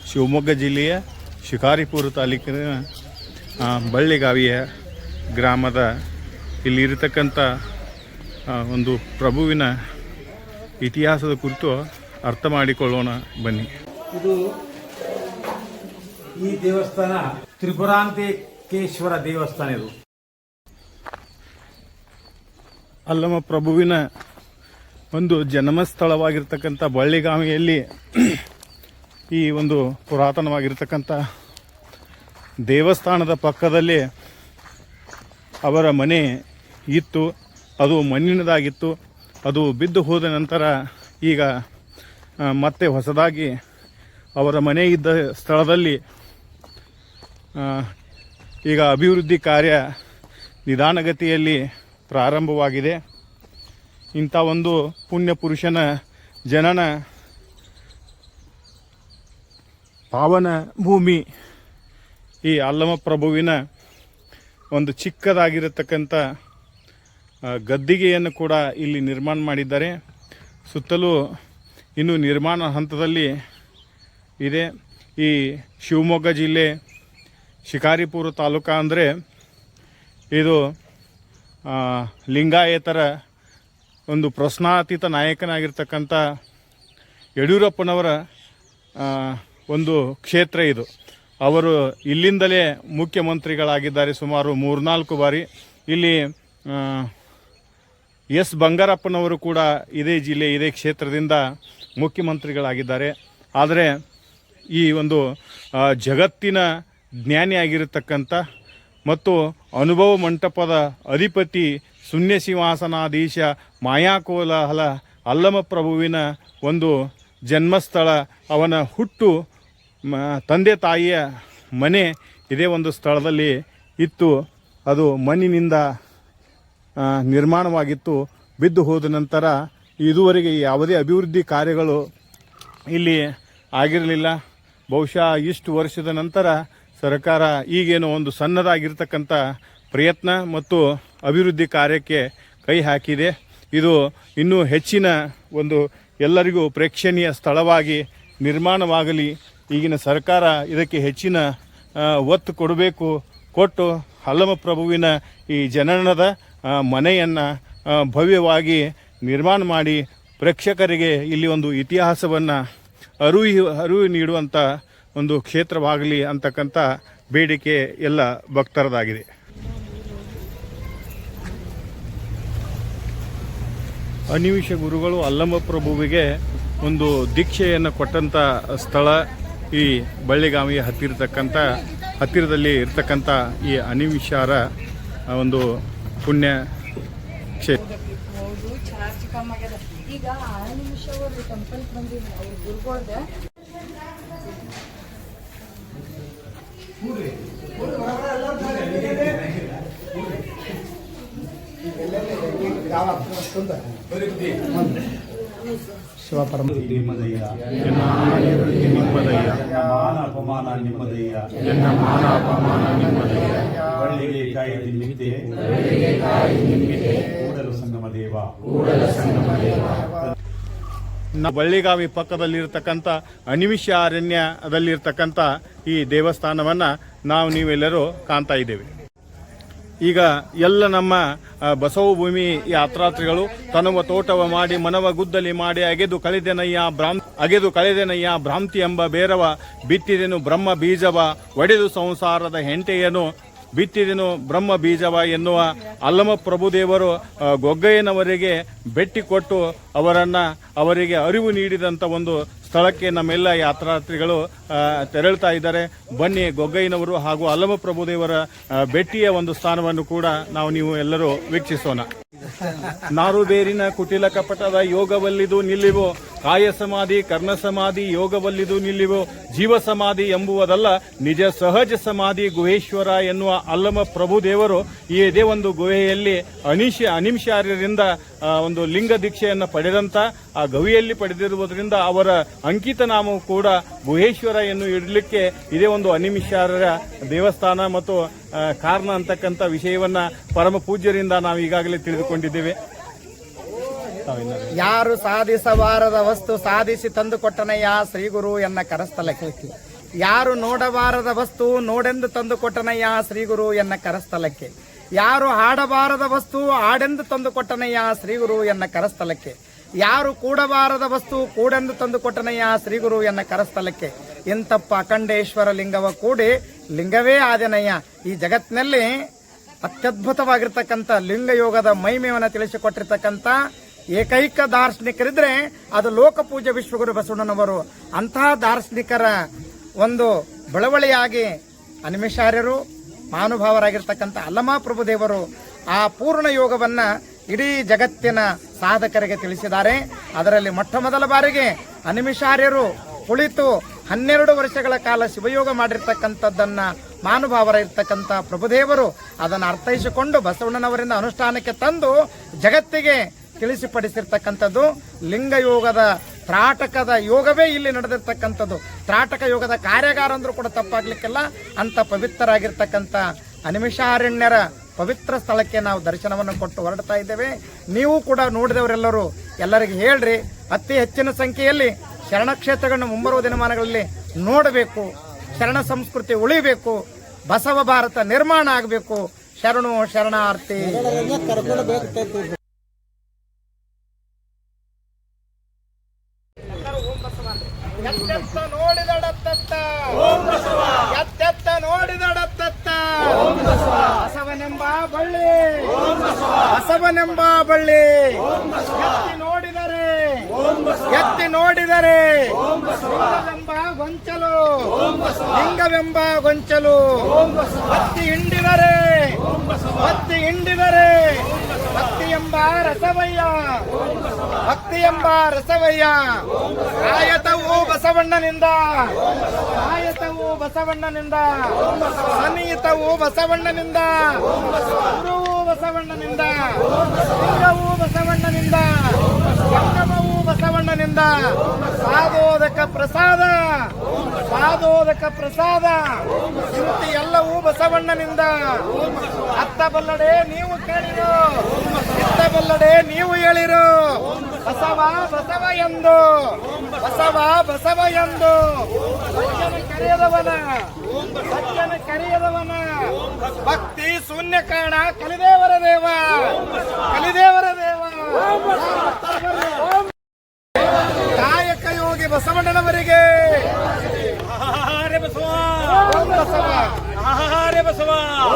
ಶಿವಮೊಗ್ಗ ಜಿಲ್ಲೆಯ ಶಿಕಾರಿಪುರ ತಾಲೂಕಿನ ಬಳ್ಳಿಗಾವಿಯ ಗ್ರಾಮದ ಇಲ್ಲಿರತಕ್ಕಂಥ ಒಂದು ಪ್ರಭುವಿನ ಇತಿಹಾಸದ ಕುರಿತು ಅರ್ಥ ಮಾಡಿಕೊಳ್ಳೋಣ ಬನ್ನಿ. ಇದು ಈ ದೇವಸ್ಥಾನ ತ್ರಿಪುರಾಂತಕೇಶ್ವರ ದೇವಸ್ಥಾನ. ಇದು ಅಲ್ಲಮ ಪ್ರಭುವಿನ ಒಂದು ಜನ್ಮಸ್ಥಳವಾಗಿರ್ತಕ್ಕಂಥ ಬಳ್ಳಿಗಾವಿಯಲ್ಲಿ ಈ ಒಂದು ಪುರಾತನವಾಗಿರ್ತಕ್ಕಂಥ ದೇವಸ್ಥಾನದ ಪಕ್ಕದಲ್ಲಿ ಅವರ ಮನೆ ಇತ್ತು. ಅದು ಮಣ್ಣಿನದಾಗಿತ್ತು. ಅದು ಬಿದ್ದು ಹೋದ ನಂತರ ಈಗ ಮತ್ತೆ ಹೊಸದಾಗಿ ಅವರ ಮನೆ ಇದ್ದ ಸ್ಥಳದಲ್ಲಿ ಈಗ ಅಭಿವೃದ್ಧಿ ಕಾರ್ಯ ನಿಧಾನಗತಿಯಲ್ಲಿ ಪ್ರಾರಂಭವಾಗಿದೆ. ಇಂಥ ಒಂದು ಪುಣ್ಯ ಪುರುಷನ ಜನನ ಪಾವನ ಭೂಮಿ ಈ ಅಲ್ಲಮ ಪ್ರಭುವಿನ ಒಂದು ಚಿಕ್ಕದಾಗಿರತಕ್ಕಂಥ ಗದ್ದಿಗೆಯನ್ನು ಕೂಡ ಇಲ್ಲಿ ನಿರ್ಮಾಣ ಮಾಡಿದ್ದಾರೆ. ಸುತ್ತಲೂ ಇನ್ನೂ ನಿರ್ಮಾಣ ಹಂತದಲ್ಲಿ ಇದೆ. ಈ ಶಿವಮೊಗ್ಗ ಜಿಲ್ಲೆ ಶಿಕಾರಿಪುರ ತಾಲೂಕು ಅಂದರೆ ಇದು ಲಿಂಗಾಯತರ ಒಂದು ಪ್ರಶ್ನಾತೀತ ನಾಯಕನಾಗಿರ್ತಕ್ಕಂಥ ಯಡಿಯೂರಪ್ಪನವರ ಒಂದು ಕ್ಷೇತ್ರ ಇದು. ಅವರು ಇಲ್ಲಿಂದಲೇ ಮುಖ್ಯಮಂತ್ರಿಗಳಾಗಿದ್ದಾರೆ ಸುಮಾರು 3-4 ಬಾರಿ. ಇಲ್ಲಿ ಎಸ್ ಬಂಗಾರಪ್ಪನವರು ಕೂಡ ಇದೇ ಜಿಲ್ಲೆ ಇದೇ ಕ್ಷೇತ್ರದಿಂದ ಮುಖ್ಯಮಂತ್ರಿಗಳಾಗಿದ್ದಾರೆ. ಆದರೆ ಈ ಒಂದು ಜಗತ್ತಿನ ಜ್ಞಾನಿಯಾಗಿರತಕ್ಕಂಥ ಮತ್ತು ಅನುಭವ ಮಂಟಪದ ಅಧಿಪತಿ ಶೂನ್ಯ ಸಿಂಹಾಸನಾಧೀಶ ಮಾಯಾಕೋಲಾಹಲ ಅಲ್ಲಮ ಪ್ರಭುವಿನ ಒಂದು ಜನ್ಮಸ್ಥಳ, ಅವನ ಹುಟ್ಟು ತಂದೆ ತಾಯಿಯ ಮನೆ ಇದೇ ಒಂದು ಸ್ಥಳದಲ್ಲಿ ಇತ್ತು. ಅದು ಮಣ್ಣಿನಿಂದ ನಿರ್ಮಾಣವಾಗಿತ್ತು. ಬಿದ್ದು ಹೋದ ನಂತರ ಇದುವರೆಗೆ ಯಾವುದೇ ಅಭಿವೃದ್ಧಿ ಕಾರ್ಯಗಳು ಇಲ್ಲಿ ಆಗಿರಲಿಲ್ಲ. ಬಹುಶಃ ಇಷ್ಟು ವರ್ಷದ ನಂತರ ಸರ್ಕಾರ ಈಗೇನೋ ಒಂದು ಸಣ್ಣದಾಗಿರ್ತಕ್ಕಂಥ ಪ್ರಯತ್ನ ಮತ್ತು ಅಭಿವೃದ್ಧಿ ಕಾರ್ಯಕ್ಕೆ ಕೈ ಹಾಕಿದೆ. ಇದು ಇನ್ನೂ ಹೆಚ್ಚಿನ ಒಂದು ಎಲ್ಲರಿಗೂ ಪ್ರೇಕ್ಷಣೀಯ ಸ್ಥಳವಾಗಿ ನಿರ್ಮಾಣವಾಗಲಿ. ಈಗಿನ ಸರ್ಕಾರ ಇದಕ್ಕೆ ಹೆಚ್ಚಿನ ಒತ್ತು ಕೊಡಬೇಕು. ಕೊಟ್ಟು ಅಲ್ಲಮ ಪ್ರಭುವಿನ ಈ ಜನನದ ಮನೆಯನ್ನು ಭವ್ಯವಾಗಿ ನಿರ್ಮಾಣ ಮಾಡಿ ಪ್ರೇಕ್ಷಕರಿಗೆ ಇಲ್ಲಿ ಒಂದು ಇತಿಹಾಸವನ್ನು ಅರಿವು ನೀಡುವಂಥ ಒಂದು ಕ್ಷೇತ್ರವಾಗಲಿ ಅಂತಕ್ಕಂಥ ಬೇಡಿಕೆ ಎಲ್ಲ ಭಕ್ತರದಾಗಿದೆ. ಅನಿಮಿಷ ಗುರುಗಳು ಅಲ್ಲಮ ಪ್ರಭುವಿಗೆ ಒಂದು ದೀಕ್ಷೆಯನ್ನು ಕೊಟ್ಟಂಥ ಸ್ಥಳ ಈ ಬಳ್ಳಿಗಾವಿಯ ಹತ್ತಿರದಲ್ಲಿ ಇರ್ತಕ್ಕಂಥ ಈ ಅನಿಮಿಷರ ಒಂದು ಪುಣ್ಯ ಕ್ಷೇತ್ರ. ಈಗ 6 ನಿಮಿಷ ಅವರು ಟೆಂಪಲ್ ಬಂದಿದ್ರು ಅವ್ರ ಗುರುಗಳ್ದ ಶಿವಪರಮ ನಿಮ್ಮದಯ್ಯ ನಿಮ್ಮದಯ್ಯ ಮಾನ ಅಪಮಾನ ನಿಮ್ಮದಯ್ಯ ಎನ್ನ ಮಾನ ಅಪಮಾನ ನಿಮ್ಮದಯ್ಯ ಬಳ್ಳಿಗೆ ಕಾಯಿ ನಿಮಿತ್ತೆ ಕೂಡಲು ಸಂಗಮ ದೇವ ಬಳ್ಳಿಗಾವಿ ಪಕ್ಕದಲ್ಲಿರ್ತಕ್ಕಂಥ ಅನಿಮಿಷ ಅರಣ್ಯದಲ್ಲಿರ್ತಕ್ಕಂಥ ಈ ದೇವಸ್ಥಾನವನ್ನು ನೀವೆಲ್ಲರೂ ಕಾಣ್ತಾ ಇದ್ದೇವೆ. ಈಗ ಎಲ್ಲ ನಮ್ಮ ಬಸವ ಭೂಮಿ ಯಾತ್ರಾರ್ಥಿಗಳು ತನುವ ತೋಟವ ಮಾಡಿ ಮನವ ಗುದ್ದಲಿ ಮಾಡಿ ಅಗೆದು ಕಳೆದೆನಯ್ಯ ಭ್ರಾಂತಿ ಎಂಬ ಬೇರವ ಬಿತ್ತಿದೆನು ಬ್ರಹ್ಮ ಬೀಜವ ಒಡೆದು ಸಂಸಾರದ ಹೆಂಟೆಯನ್ನು ಬಿತ್ತಿದೆನು ಬ್ರಹ್ಮ ಬೀಜವ ಎನ್ನುವ ಅಲ್ಲಮ ಪ್ರಭುದೇವರು ಗೊಗ್ಗಯ್ಯನವರಿಗೆ ಭೇಟಿ ಕೊಟ್ಟು ಅವರಿಗೆ ಅರಿವು ನೀಡಿದಂಥ ಒಂದು ಸ್ಥಳಕ್ಕೆ ನಮ್ಮೆಲ್ಲ ಯಾತ್ರಾರ್ಥಿಗಳು ತೆರಳ್ತಾ ಇದ್ದಾರೆ. ಬನ್ನಿ, ಗೊಗ್ಗಯ್ಯನವರು ಹಾಗೂ ಅಲ್ಲಮ ಪ್ರಭುದೇವರ ಭೇಟಿಯ ಒಂದು ಸ್ಥಾನವನ್ನು ಕೂಡ ನೀವು ಎಲ್ಲರೂ ವೀಕ್ಷಿಸೋಣ. ನಾರುಬೇರಿನ ಕುಟಿಲ ಕಪಟದ ಯೋಗವಲ್ಲಿದು ನಿಲ್ಲಿವು, ಕಾಯ ಸಮಾಧಿ ಕರ್ಣ ಸಮಾಧಿ ಯೋಗವಲ್ಲಿದು ನಿಲ್ಲಿವು, ಜೀವ ಸಮಾಧಿ ಎಂಬುವುದಲ್ಲ ನಿಜ ಸಹಜ ಸಮಾಧಿ ಗುಹೇಶ್ವರ ಎನ್ನುವ ಅಲ್ಲಮ ಪ್ರಭುದೇವರು ಇದೇ ಒಂದು ಗುಹೆಯಲ್ಲಿ ಅನಿಮಿಷಾರ್ಯರಿಂದ ಒಂದು ಲಿಂಗ ದೀಕ್ಷೆಯನ್ನು ಪಡೆದಂತ ಆ ಗವಿಯಲ್ಲಿ ಪಡೆದಿರುವುದರಿಂದ ಅವರ ಅಂಕಿತ ನಾಮವು ಕೂಡ ಗುಹೇಶ್ವರ ಎನ್ನು ಇಡಲಿಕ್ಕೆ ಇದೇ ಒಂದು ಅನಿಮಿಷಾರ್ಯರ ದೇವಸ್ಥಾನ ಮತ್ತು ಕಾರಣ ಅಂತಕ್ಕಂಥ ವಿಷಯವನ್ನ ಪರಮ ಪೂಜ್ಯರಿಂದ ನಾವು ಈಗಾಗಲೇ ತಿಳಿದುಕೊಂಡಿದ್ದೇವೆ. ಯಾರು ಸಾಧಿಸಬಾರದ ವಸ್ತು ಸಾಧಿಸಿ ತಂದುಕೊಟ್ಟನಯ್ಯ ಶ್ರೀ ಗುರು ಎನ್ನ ಕರಸ್ಥಲಕ್ಕೆ. ಯಾರು ನೋಡಬಾರದ ವಸ್ತು ನೋಡೆಂದು ತಂದುಕೊಟ್ಟನಯ್ಯ ಶ್ರೀ ಗುರು ಎನ್ನ ಕರಸ್ಥಲಕ್ಕೆ. ಯಾರು ಹಾಡಬಾರದ ವಸ್ತು ಹಾಡೆಂದು ತಂದುಕೊಟ್ಟನಯ್ಯ ಶ್ರೀ ಗುರು ಎನ್ನ ಕರಸ್ಥಲಕ್ಕೆ. ಯಾರು ಕೂಡಬಾರದ ವಸ್ತು ಕೂಡೆಂದು ತಂದುಕೊಟ್ಟನಯ್ಯ ಶ್ರೀ ಗುರು ಎನ್ನ ಕರಸ್ಥಲಕ್ಕೆ. ಇಂತಪ್ಪ ಅಖಂಡೇಶ್ವರ ಲಿಂಗವ ಕೂಡಿ ಲಿಂಗವೇ ಆದನಯ್ಯ. ಈ ಜಗತ್ತಿನಲ್ಲಿ ಅತ್ಯದ್ಭುತವಾಗಿರ್ತಕ್ಕಂಥ ಲಿಂಗಯೋಗದ ಮಹಿಮೆಯನ್ನು ತಿಳಿಸಿಕೊಟ್ಟಿರ್ತಕ್ಕಂಥ ಏಕೈಕ ದಾರ್ಶನಿಕರಿದ್ರೆ ಅದು ಲೋಕಪೂಜ್ಯ ವಿಶ್ವಗುರು ಬಸವಣ್ಣನವರು. ಅಂತಹ ದಾರ್ಶನಿಕರ ಒಂದು ಬಳವಳಿಯಾಗಿ ಅನಿಮಿಷಾರ್ಯರು ಮಹಾನುಭಾವರಾಗಿರ್ತಕ್ಕಂಥ ಅಲ್ಲಮ ಪ್ರಭುದೇವರು ಆ ಪೂರ್ಣ ಯೋಗವನ್ನ ಇಡೀ ಜಗತ್ತಿನ ಸಾಧಕರಿಗೆ ತಿಳಿಸಿದ್ದಾರೆ. ಅದರಲ್ಲಿ ಮೊಟ್ಟ ಮೊದಲ ಬಾರಿಗೆ ಅನಿಮಿಷಾರ್ಯರು ಕುಳಿತು 12 ವರ್ಷಗಳ ಕಾಲ ಶಿವಯೋಗ ಮಾಡಿರ್ತಕ್ಕಂಥದ್ದನ್ನ ಮಹಾನುಭಾವರ ಇರ್ತಕ್ಕಂಥ ಪ್ರಭುದೇವರು ಅದನ್ನು ಅರ್ಥೈಸಿಕೊಂಡು ಬಸವಣ್ಣನವರಿಂದ ಅನುಷ್ಠಾನಕ್ಕೆ ತಂದು ಜಗತ್ತಿಗೆ ತಿಳಿಸಿಪಡಿಸಿರ್ತಕ್ಕಂಥದ್ದು. ಲಿಂಗಯೋಗದ ತ್ರಾಟಕದ ಯೋಗವೇ ಇಲ್ಲಿ ನಡೆದಿರ್ತಕ್ಕಂಥದ್ದು. ತ್ರಾಟಕ ಯೋಗದ ಕಾರ್ಯಾಗಾರ ಅಂದ್ರೂ ಕೂಡ ತಪ್ಪಾಗ್ಲಿಕ್ಕಿಲ್ಲ. ಅಂತ ಪವಿತ್ರರಾಗಿರ್ತಕ್ಕಂಥ ಅನಿಮಿಷಾರಣ್ಯರ ಪವಿತ್ರ ಸ್ಥಳಕ್ಕೆ ನಾವು ದರ್ಶನವನ್ನು ಕೊಟ್ಟು ಹೊರಡ್ತಾ ಇದ್ದೇವೆ. ನೀವು ಕೂಡ ನೋಡಿದವರೆಲ್ಲರೂ ಎಲ್ಲರಿಗೆ ಹೇಳ್ರಿ, ಅತಿ ಹೆಚ್ಚಿನ ಸಂಖ್ಯೆಯಲ್ಲಿ ಶರಣ ಕ್ಷೇತ್ರಗಳನ್ನು ಮುಂಬರುವ ದಿನಮಾನಗಳಲ್ಲಿ ನೋಡಬೇಕು. ಶರಣ ಸಂಸ್ಕೃತಿ ಉಳಿಬೇಕು, ಬಸವ ಭಾರತ ನಿರ್ಮಾಣ ಆಗಬೇಕು. ಶರಣು ಶರಣಾರ್ಥಿ. ಎತ್ತೆತ್ತ ನೋಡಿದಡತ್ತ ಎತ್ತೆತ್ತ ನೋಡಿದಡತ್ತ ಬಸವನೆಂಬ ಬಳ್ಳಿ ಬಸವನೆಂಬ ಬಳ್ಳಿ ಎತ್ತಿ ನೋಡಿದರೆ ಲಿಂಗವೆಂಬ ಗೊಂಚಲು ಲಿಂಗವೆಂಬ ಗೊಂಚಲು ಭಕ್ತಿ ಹಿಂಡಿದರೆ ಭಕ್ತಿ ಎಂಬ ರಸವಯ್ಯ ಭಕ್ತಿ ಎಂಬ ರಸವಯ್ಯ. ಆಯತವು ಬಸವಣ್ಣನಿಂದ ಸನ್ನಿಹಿತವು ಬಸವಣ್ಣನಿಂದ ಗುರುವು ಬಸವಣ್ಣನಿಂದ ಲಿಂಗವು ಬಸವಣ್ಣನಿಂದ ಸಂಗಮವು ಬಸವಣ್ಣನಿಂದ ಸಾಧೋದಕ ಪ್ರಸಾದ ಇಂತಿ ಎಲ್ಲವೂ ಬಸವಣ್ಣನಿಂದ. ಅತ್ತ ಬಲ್ಲಡೆ ನೀವು ಕೇಳಿರೋ, ಇತ್ತ ಬಲ್ಲಡೆ ನೀವು ಹೇಳಿರೋ. ಬಸವ ಎಂದು ಬಸವ ಎಂದು ಸಜ್ಜನ ಕರೆಯದವನ ಭಕ್ತಿ ಶೂನ್ಯ ಕಾಣ ಕಲಿದೇವರ ದೇವ ಕಾಯಕ ಯೋಗಿ ಬಸವಣ್ಣನವರಿಗೆ ಓಂ ಬಸವ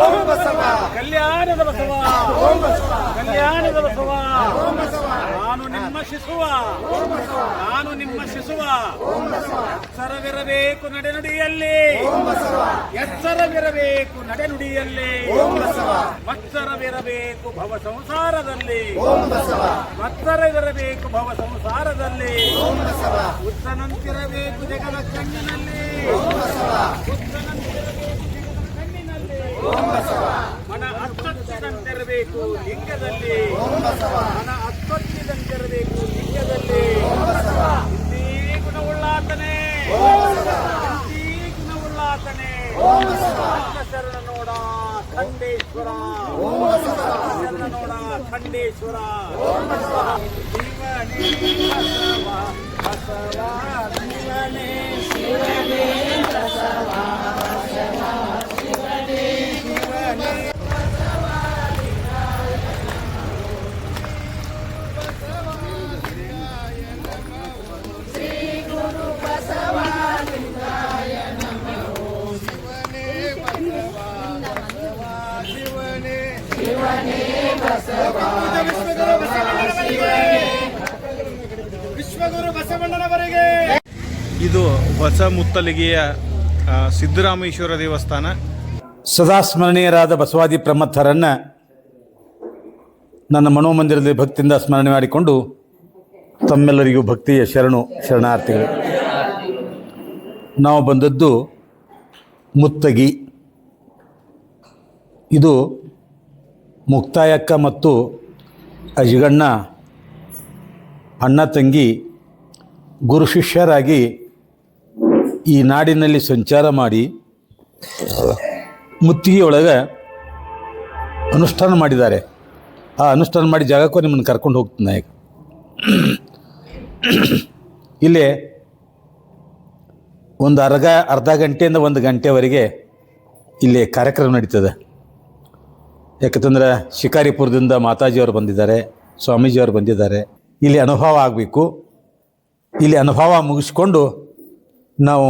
ಓಂ ಬಸವ ಕಲ್ಯಾಣದ ಬಸವ ಓಂ ಬಸವ ಕಲ್ಯಾಣದ ಬಸವ ಓಂ ಬಸವ ನಾನು ನಿಮ್ಮ ಶಿಶುವ ಎಚ್ಚರವಿರಬೇಕು ನಡೆನುಡಿಯಲ್ಲಿ ಎಚ್ಚರವಿರಬೇಕು ನಡೆನುಡಿಯಲ್ಲಿ ಮತ್ಸರವಿರಬೇಕು ಭವ ಸಂಸಾರದಲ್ಲಿ ಮತ್ಸರವಿರಬೇಕು ಭವ ಸಂಸಾರದಲ್ಲಿ ಉತ್ತನಂತಿರಬೇಕು ಜಗದ ಕಣ್ಣಿನಲ್ಲಿ ಮನ ಅಚ್ಚೊಚ್ಚಿನಂತಿರಬೇಕು ಲಿಂಗದಂತಿರಬೇಕು ಲಿಂಗದಲ್ಲಿ ಮನ ಅತ್ತೊತ್ತಿದಂತಿರಬೇಕು ಲಿಂಗದಲ್ಲಿ ಇಂತೀ ಗುಣವುಳ್ಳಾತನೇ ಇಂತೀ ಗುಣವುಳ್ಳಾತನೇ ಶರಣ ನೋಡ ಖಂಡೇಶ್ವರ ಶರಣ ನೋಡ ಖಂಡೇಶ್ವರ ಶಿವನೇ ಬಸವ ಬಸವ ಶಿವನೇ ಶಿವನೇ ಬಸವ ಬಸವ ಶಿವನೇ ಶಿವನೇ ವಿಶ್ವಗುರು ಬಸವಣ್ಣನವರಿಗೆ. ಇದು ಹೊಸ ಮುತ್ತಲಿಗೆಯ ಸಿದ್ದರಾಮೇಶ್ವರ ದೇವಸ್ಥಾನ. ಸದಾ ಸ್ಮರಣೀಯರಾದ ಬಸವಾದಿ ಪ್ರಮಥರನ್ನು ನನ್ನ ಮನೋಮಂದಿರದಲ್ಲಿ ಭಕ್ತಿಯಿಂದ ಸ್ಮರಣೆ ಮಾಡಿಕೊಂಡು ತಮ್ಮೆಲ್ಲರಿಗೂ ಭಕ್ತಿಯ ಶರಣಾರ್ಥಿಗಳು. ನಾವು ಬಂದದ್ದು ಮುತ್ತಗಿ. ಇದು ಮುಕ್ತಾಯಕ್ಕ ಮತ್ತು ಅಜ್ಗಣ್ಣ ಅಣ್ಣ ತಂಗಿ ಗುರು ಶಿಷ್ಯರಾಗಿ ಈ ನಾಡಿನಲ್ಲಿ ಸಂಚಾರ ಮಾಡಿ ಮುತ್ತಿಗೆಯೊಳಗೆ ಅನುಷ್ಠಾನ ಮಾಡಿದ್ದಾರೆ. ಆ ಅನುಷ್ಠಾನ ಮಾಡಿ ಜಾಗಕ್ಕೂ ನಿಮ್ಮನ್ನು ಕರ್ಕೊಂಡು ಹೋಗ್ತೀನಿ ಈಗ. ಇಲ್ಲಿ ಒಂದು ಅರ್ಧ ಗಂಟೆಯಿಂದ 1 ಗಂಟೆವರೆಗೆ ಇಲ್ಲಿ ಕಾರ್ಯಕ್ರಮ ನಡೀತದೆ. ಯಾಕಂತಂದ್ರೆ ಶಿಕಾರಿಪುರದಿಂದ ಮಾತಾಜಿಯವರು ಬಂದಿದ್ದಾರೆ, ಸ್ವಾಮೀಜಿಯವರು ಬಂದಿದ್ದಾರೆ. ಇಲ್ಲಿ ಅನುಭವ ಆಗಬೇಕು. ಇಲ್ಲಿ ಅನುಭವ ಮುಗಿಸ್ಕೊಂಡು ನಾವು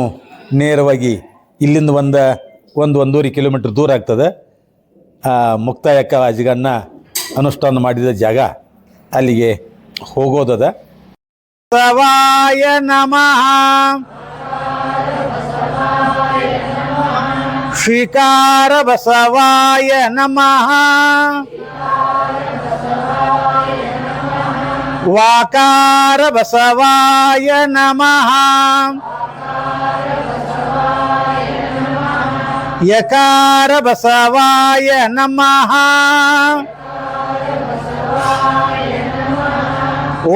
ನೇರವಾಗಿ ಇಲ್ಲಿಂದ ಒಂದೂವರೆ ಕಿಲೋಮೀಟ್ರ್ ದೂರ ಆಗ್ತದೆ ಮುಕ್ತಾಯಕ್ಕ ಅಜ್ಗಣ್ಣ ಅನುಷ್ಠಾನ ಮಾಡಿದ ಜಾಗ, ಅಲ್ಲಿಗೆ ಹೋಗೋದದ. ಬಸವಾಯ ನಮಃ ಶ್ರೀಕಾರ ಬಸವಾಯ ನಮಃ ವಾಕಾರ ಬಸವಾಯ ನಮಃ ಯಕಾರ ಬಸವಾಯ ನಮಃ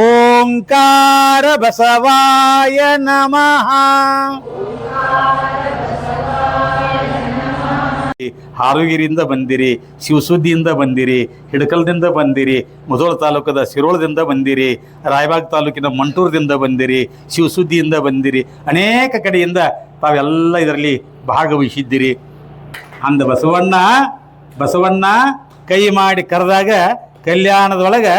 ಓಂಕಾರ ಬಸವಾಯ ನಮಃ. ಹಾರುಗಿರಿಯಿಂದ ಬಂದಿರಿ, ಶಿವಸುದ್ದಿಯಿಂದ ಬಂದಿರಿ, ಹಿಡಕಲ್ದಿಂದ ಬಂದಿರಿ, ಮುಧೋಳ ತಾಲೂಕದ ಸಿರೋಳದಿಂದ ಬಂದಿರಿ, ರಾಯಬಾಗ್ ತಾಲೂಕಿನ ಮಂಟೂರದಿಂದ ಬಂದಿರಿ, ಶಿವಸುದ್ದಿಯಿಂದ ಬಂದಿರಿ, ಅನೇಕ ಕಡೆಯಿಂದ ತಾವೆಲ್ಲ ಇದರಲ್ಲಿ ಭಾಗವಹಿಸಿದ್ದೀರಿ. ಅಂದ ಬಸವಣ್ಣ ಕೈ ಮಾಡಿ ಕರೆದಾಗ ಕಲ್ಯಾಣದೊಳಗೆ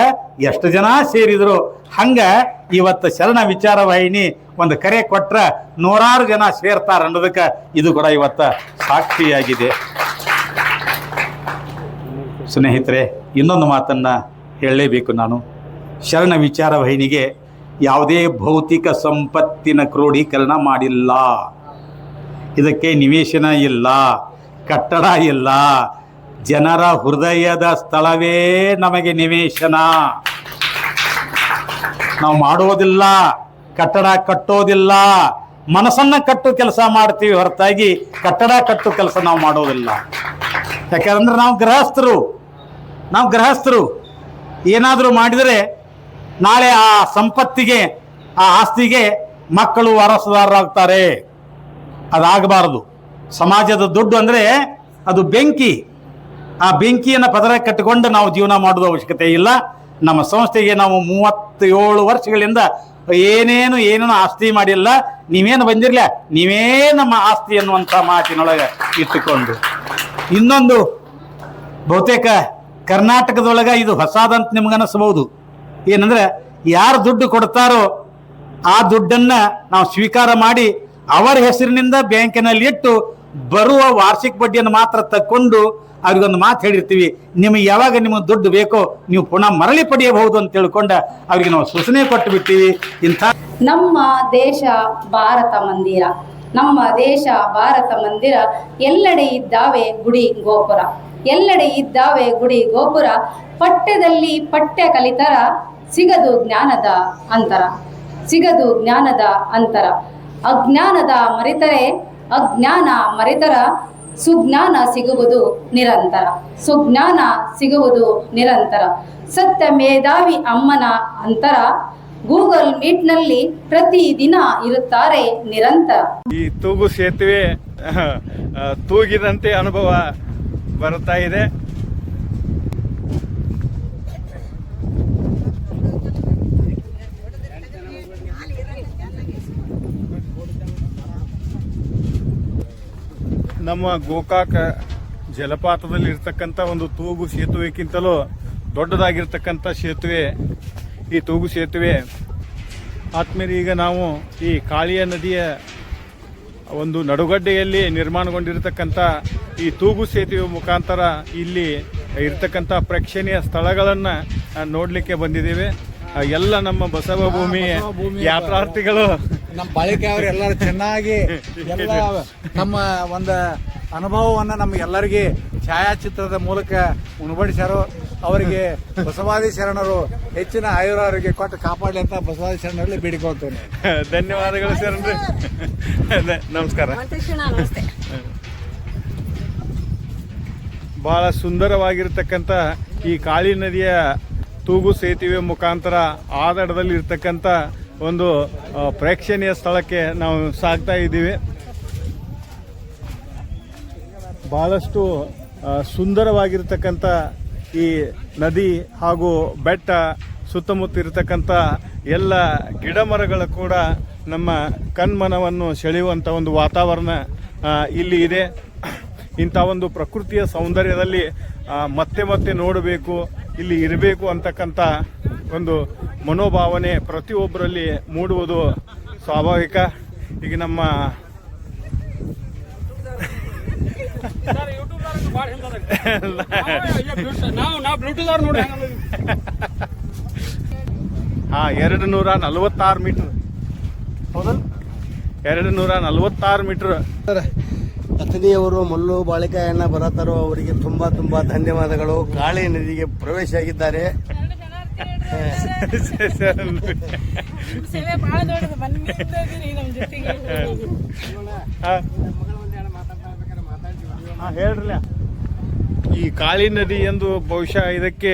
ಎಷ್ಟು ಜನ ಸೇರಿದ್ರು. ಹಂಗೆ ಇವತ್ತು ಶರಣ ವಿಚಾರ ವಾಹಿನಿ ಒಂದು ಕರೆ ಕೊಟ್ರೆ 100 ಜನ ಸೇರ್ತಾರೆ ಅನ್ನೋದಕ್ಕೆ ಇದು ಕೂಡ ಇವತ್ತು ಸಾಕ್ಷಿಯಾಗಿದೆ. ಸ್ನೇಹಿತರೆ, ಇನ್ನೊಂದು ಮಾತನ್ನು ಹೇಳಲೇಬೇಕು ನಾನು. ಶರಣ ವಿಚಾರ ವಾಹಿನಿಗೆ ಯಾವುದೇ ಭೌತಿಕ ಸಂಪತ್ತಿನ ಕ್ರೋಢೀಕರಣ ಮಾಡಿಲ್ಲ. ಇದಕ್ಕೆ ನಿವೇಶನ ಇಲ್ಲ, ಕಟ್ಟಡ ಇಲ್ಲ. ಜನರ ಹೃದಯದ ಸ್ಥಳವೇ ನಮಗೆ ನಿವೇಶನ. ನಾವು ಮಾಡೋದಿಲ್ಲ, ಕಟ್ಟಡ ಕಟ್ಟೋದಿಲ್ಲ, ಮನಸ್ಸನ್ನು ಕಟ್ಟು ಕೆಲಸ ಮಾಡ್ತೀವಿ ಹೊರತಾಗಿ ಕಟ್ಟಡ ಕಟ್ಟು ಕೆಲಸ ನಾವು ಮಾಡೋದಿಲ್ಲ. ಯಾಕಂದ್ರೆ ನಾವು ಗೃಹಸ್ಥರು ಏನಾದರೂ ಮಾಡಿದರೆ ನಾಳೆ ಆ ಸಂಪತ್ತಿಗೆ, ಆ ಆಸ್ತಿಗೆ ಮಕ್ಕಳು ವಾರಸುದಾರರಾಗ್ತಾರೆ. ಅದಾಗಬಾರದು. ಸಮಾಜದ ದುಡ್ಡು ಅಂದರೆ ಅದು ಬೆಂಕಿ. ಆ ಬೆಂಕಿಯನ್ನು ಪದರ ಕಟ್ಟಿಕೊಂಡು ನಾವು ಜೀವನ ಮಾಡೋದು ಅವಶ್ಯಕತೆ ಇಲ್ಲ. ನಮ್ಮ ಸಂಸ್ಥೆಗೆ ನಾವು 37 ವರ್ಷಗಳಿಂದ ಏನೇನು ಆಸ್ತಿ ಮಾಡಿಲ್ಲ. ನೀವೇನು ಬಂದಿರಲಿಲ್ಲ, ನೀವೇ ನಮ್ಮ ಆಸ್ತಿ ಅನ್ನುವಂಥ ಮಾತಿನೊಳಗೆ ಇಟ್ಟುಕೊಂಡು. ಇನ್ನೊಂದು, ಬಹುತೇಕ ಕರ್ನಾಟಕದೊಳಗೆ ಇದು ಹೊಸದಂತ ನಿಮ್ಗನ್ನಿಸ್ಬೋದು. ಏನಂದ್ರೆ, ಯಾರು ದುಡ್ಡು ಕೊಡ್ತಾರೋ ಆ ದುಡ್ಡನ್ನು ನಾವು ಸ್ವೀಕಾರ ಮಾಡಿ ಅವರ ಹೆಸರಿನಿಂದ ಬ್ಯಾಂಕಿನಲ್ಲಿ ಇಟ್ಟು ಬರುವ ವಾರ್ಷಿಕ ಬಡ್ಡಿಯನ್ನು ಮಾತ್ರ ತಕ್ಕೊಂಡು ಅವ್ರಿಗೊಂದು ಮಾತು ಹೇಳಿರ್ತೀವಿ, ನಿಮಗೆ ಯಾವಾಗ ನಿಮಗೆ ದುಡ್ಡು ಬೇಕೋ ನೀವು ಪುನಃ ಮರಳಿ ಪಡೆಯಬಹುದು ಅಂತ ತಿಳ್ಕೊಂಡ ಅವರಿಗೆ ನಾವು ಸೂಚನೆ ಕೊಟ್ಟು ಬಿಡ್ತೀವಿ. ಇಂಥ ನಮ್ಮ ದೇಶ ಭಾರತ ಮಂದಿರ, ನಮ್ಮ ದೇಶ ಭಾರತ ಮಂದಿರ, ಎಲ್ಲೆಡೆ ಇದ್ದಾವೆ ಗುಡಿ ಗೋಪುರ, ಎಲ್ಲೆಡೆ ಇದ್ದಾವೆ ಗುಡಿ ಗೋಪುರ. ಪಠ್ಯದಲ್ಲಿ ಪಠ್ಯ ಕಲಿತರ ಸಿಗದು ಜ್ಞಾನದ ಅಂತರ, ಸಿಗದು ಜ್ಞಾನದ ಅಂತರ. ಅಜ್ಞಾನ ಮರೆತರ ಸುಜ್ಞಾನ ಸಿಗುವುದು ನಿರಂತರ. ಸುಜ್ಞಾನ ಸಿಗುವುದು ನಿರಂತರ. ಸತ್ಯ ಮೇಧಾವಿ ಅಮ್ಮನ ಅಂತರ. ಗೂಗಲ್ ಮೀಟ್ನಲ್ಲಿ ಪ್ರತಿದಿನ ಇರುತ್ತಾರೆ ನಿರಂತರ. ಈ ತೂಗು ಸೇತುವೆ ತೂಗಿದಂತೆ ಅನುಭವ ಬರುತ್ತಾ ಇದೆ. ನಮ್ಮ ಗೋಕಾಕ ಜಲಪಾತದಲ್ಲಿ ಇರ್ತಕ್ಕಂಥ ಒಂದು ತೂಗು ಸೇತುವೆಕ್ಕಿಂತಲೂ ದೊಡ್ಡದಾಗಿರ್ತಕ್ಕಂಥ ಸೇತುವೆ ಈ ತೂಗು ಸೇತುವೆ. ಆದ್ಮೇಲೆ ಈಗ ನಾವು ಈ ಕಾಳಿಯ ನದಿಯ ಒಂದು ನಡುಗಡ್ಡೆಯಲ್ಲಿ ನಿರ್ಮಾಣಗೊಂಡಿರತಕ್ಕಂಥ ಈ ತೂಗು ಸೇತುವೆ ಮುಖಾಂತರ ಇಲ್ಲಿ ಇರ್ತಕ್ಕಂಥ ಪ್ರೇಕ್ಷಣೀಯ ಸ್ಥಳಗಳನ್ನು ನೋಡಲಿಕ್ಕೆ ಬಂದಿದ್ದೇವೆ. ಎಲ್ಲ ನಮ್ಮ ಬಸವ ಭೂಮಿ ಯಾತ್ರಾರ್ಥಿಗಳು ನಮ್ಮ ಬಾಳಿಕೆ ಅವರು ಎಲ್ಲರೂ ಚೆನ್ನಾಗಿ ಎಲ್ಲ ತಮ್ಮ ಒಂದು ಅನುಭವವನ್ನು ನಮಗೆಲ್ಲರಿಗೆ ಛಾಯಾಚಿತ್ರದ ಮೂಲಕ ಉಣಬಡಿಸ್ಯಾರು. ಅವರಿಗೆ ಬಸವಾದಿ ಶರಣರು ಹೆಚ್ಚಿನ ಆಯುರಾರೋಗ್ಯ ಕೊಟ್ಟು ಕಾಪಾಡಲಿ ಅಂತ ಬಸವಾದಿ ಶರಣರಲ್ಲಿ ಬೇಡಿಕೊಳ್ತೇನೆ. ಧನ್ಯವಾದಗಳು ಶರಣರೇ. ನಮಸ್ಕಾರ. ಬಹಳ ಸುಂದರವಾಗಿರ್ತಕ್ಕಂಥ ಈ ಕಾಳಿ ನದಿಯ ತೂಗು ಸೇತುವೆ ಮುಖಾಂತರ ಆ ದಡದಲ್ಲಿ ಇರ್ತಕ್ಕಂಥ ಒಂದು ಪ್ರೇಕ್ಷಣೀಯ ಸ್ಥಳಕ್ಕೆ ನಾವು ಸಾಗ್ತಾ ಇದ್ದೀವಿ. ಬಹಳಷ್ಟು ಸುಂದರವಾಗಿರ್ತಕ್ಕಂಥ ಈ ನದಿ ಹಾಗೂ ಬೆಟ್ಟ ಸುತ್ತಮುತ್ತ ಇರತಕ್ಕಂಥ ಎಲ್ಲ ಗಿಡ ಮರಗಳು ಕೂಡ ನಮ್ಮ ಕಣ್ಮನವನ್ನು ಸೆಳೆಯುವಂಥ ಒಂದು ವಾತಾವರಣ ಇಲ್ಲಿ ಇದೆ. ಇಂಥ ಒಂದು ಪ್ರಕೃತಿಯ ಸೌಂದರ್ಯದಲ್ಲಿ ಮತ್ತೆ ಮತ್ತೆ ನೋಡಬೇಕು, ಇಲ್ಲಿ ಇರಬೇಕು ಅಂತಕ್ಕಂಥ ಒಂದು ಮನೋಭಾವನೆ ಪ್ರತಿಯೊಬ್ಬರಲ್ಲಿ ಮೂಡುವುದು ಸ್ವಾಭಾವಿಕ. ಈಗ ನಮ್ಮ ಹಾ 246 ಮೀಟರ್ ಹೌದಾ? 246 ಮೀಟರ್. ಅತಿಥಿಯವರು ಮಲ್ಲು ಬಾಳಿಕಾಯನ್ನ ಬರತಾರೋ ಅವರಿಗೆ ತುಂಬಾ ತುಂಬಾ ಧನ್ಯವಾದಗಳು. ಕಾಳಿ ನದಿಗೆ ಪ್ರವೇಶ ಆಗಿದ್ದಾರೆ. ಹೇಳ್ರಲ್ಲ, ಈ ಕಾಳಿ ನದಿ ಎಂದು ಬಹುಶಃ ಇದಕ್ಕೆ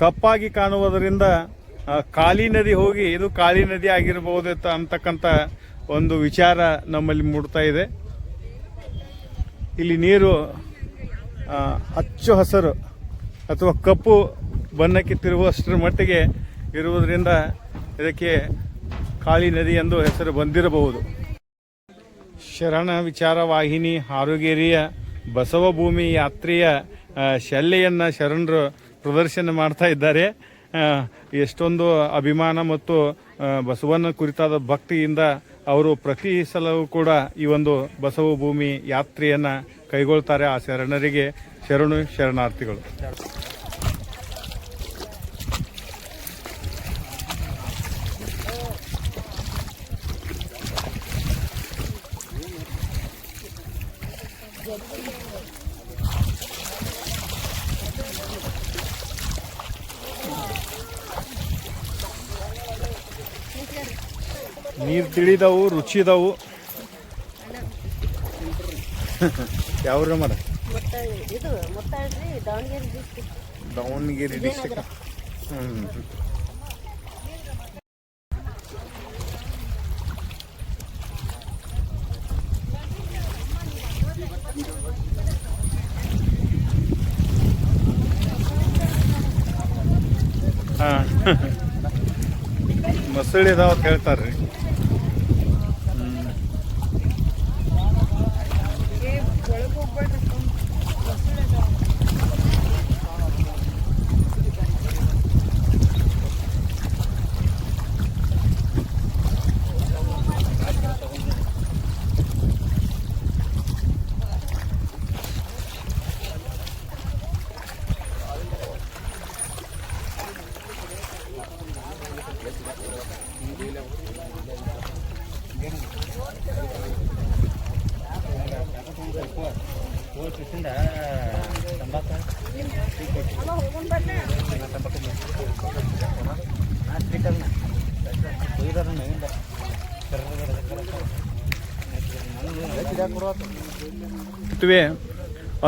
ಕಪ್ಪಾಗಿ ಕಾಣುವುದರಿಂದ ಕಾಳಿ ನದಿ ಹೋಗಿ ಇದು ಕಾಳಿ ನದಿ ಆಗಿರಬಹುದು ಅಂತಕ್ಕಂಥ ಒಂದು ವಿಚಾರ ನಮ್ಮಲ್ಲಿ ಮೂಡ್ತಾ ಇದೆ. ಇಲ್ಲಿ ನೀರು ಹಚ್ಚು ಹಸರು ಅಥವಾ ಕಪ್ಪು ಬಣ್ಣಕ್ಕೆ ತಿರುಗುವಷ್ಟರ ಮಟ್ಟಿಗೆ ಇರುವುದರಿಂದ ಇದಕ್ಕೆ ಕಾಳಿ ನದಿ ಎಂದು ಹೆಸರು ಬಂದಿರಬಹುದು. ಶರಣ ವಿಚಾರ ವಾಹಿನಿ ಹಾರುಗೇರಿಯ ಬಸವಭೂಮಿ ಯಾತ್ರೆಯ ಶಲ್ಯೆಯನ್ನು ಶರಣರು ಪ್ರದರ್ಶನ ಮಾಡ್ತಾ ಇದ್ದಾರೆ. ಎಷ್ಟೊಂದು ಅಭಿಮಾನ ಮತ್ತು ಬಸವನ ಕುರಿತಾದ ಭಕ್ತಿಯಿಂದ ಅವರು ಪ್ರತಿ ಸಲವೂ ಕೂಡ ಈ ಒಂದು ಬಸವ ಭೂಮಿ ಯಾತ್ರೆಯನ್ನು ಕೈಗೊಳ್ತಾರೆ. ಆ ಶರಣರಿಗೆ ಶರಣಾರ್ಥಿಗಳು. ನೀರು ತಿಳಿದವು, ರುಚಿದವು. ಯಾವ ಮರ? ದಾವಣಗೆರೆ ಡಿಸ್ಟಿಕ್. ಮಸಳಿ ಇದಾವ ಅಂತ ಹೇಳ್ತಾರ್ರಿ.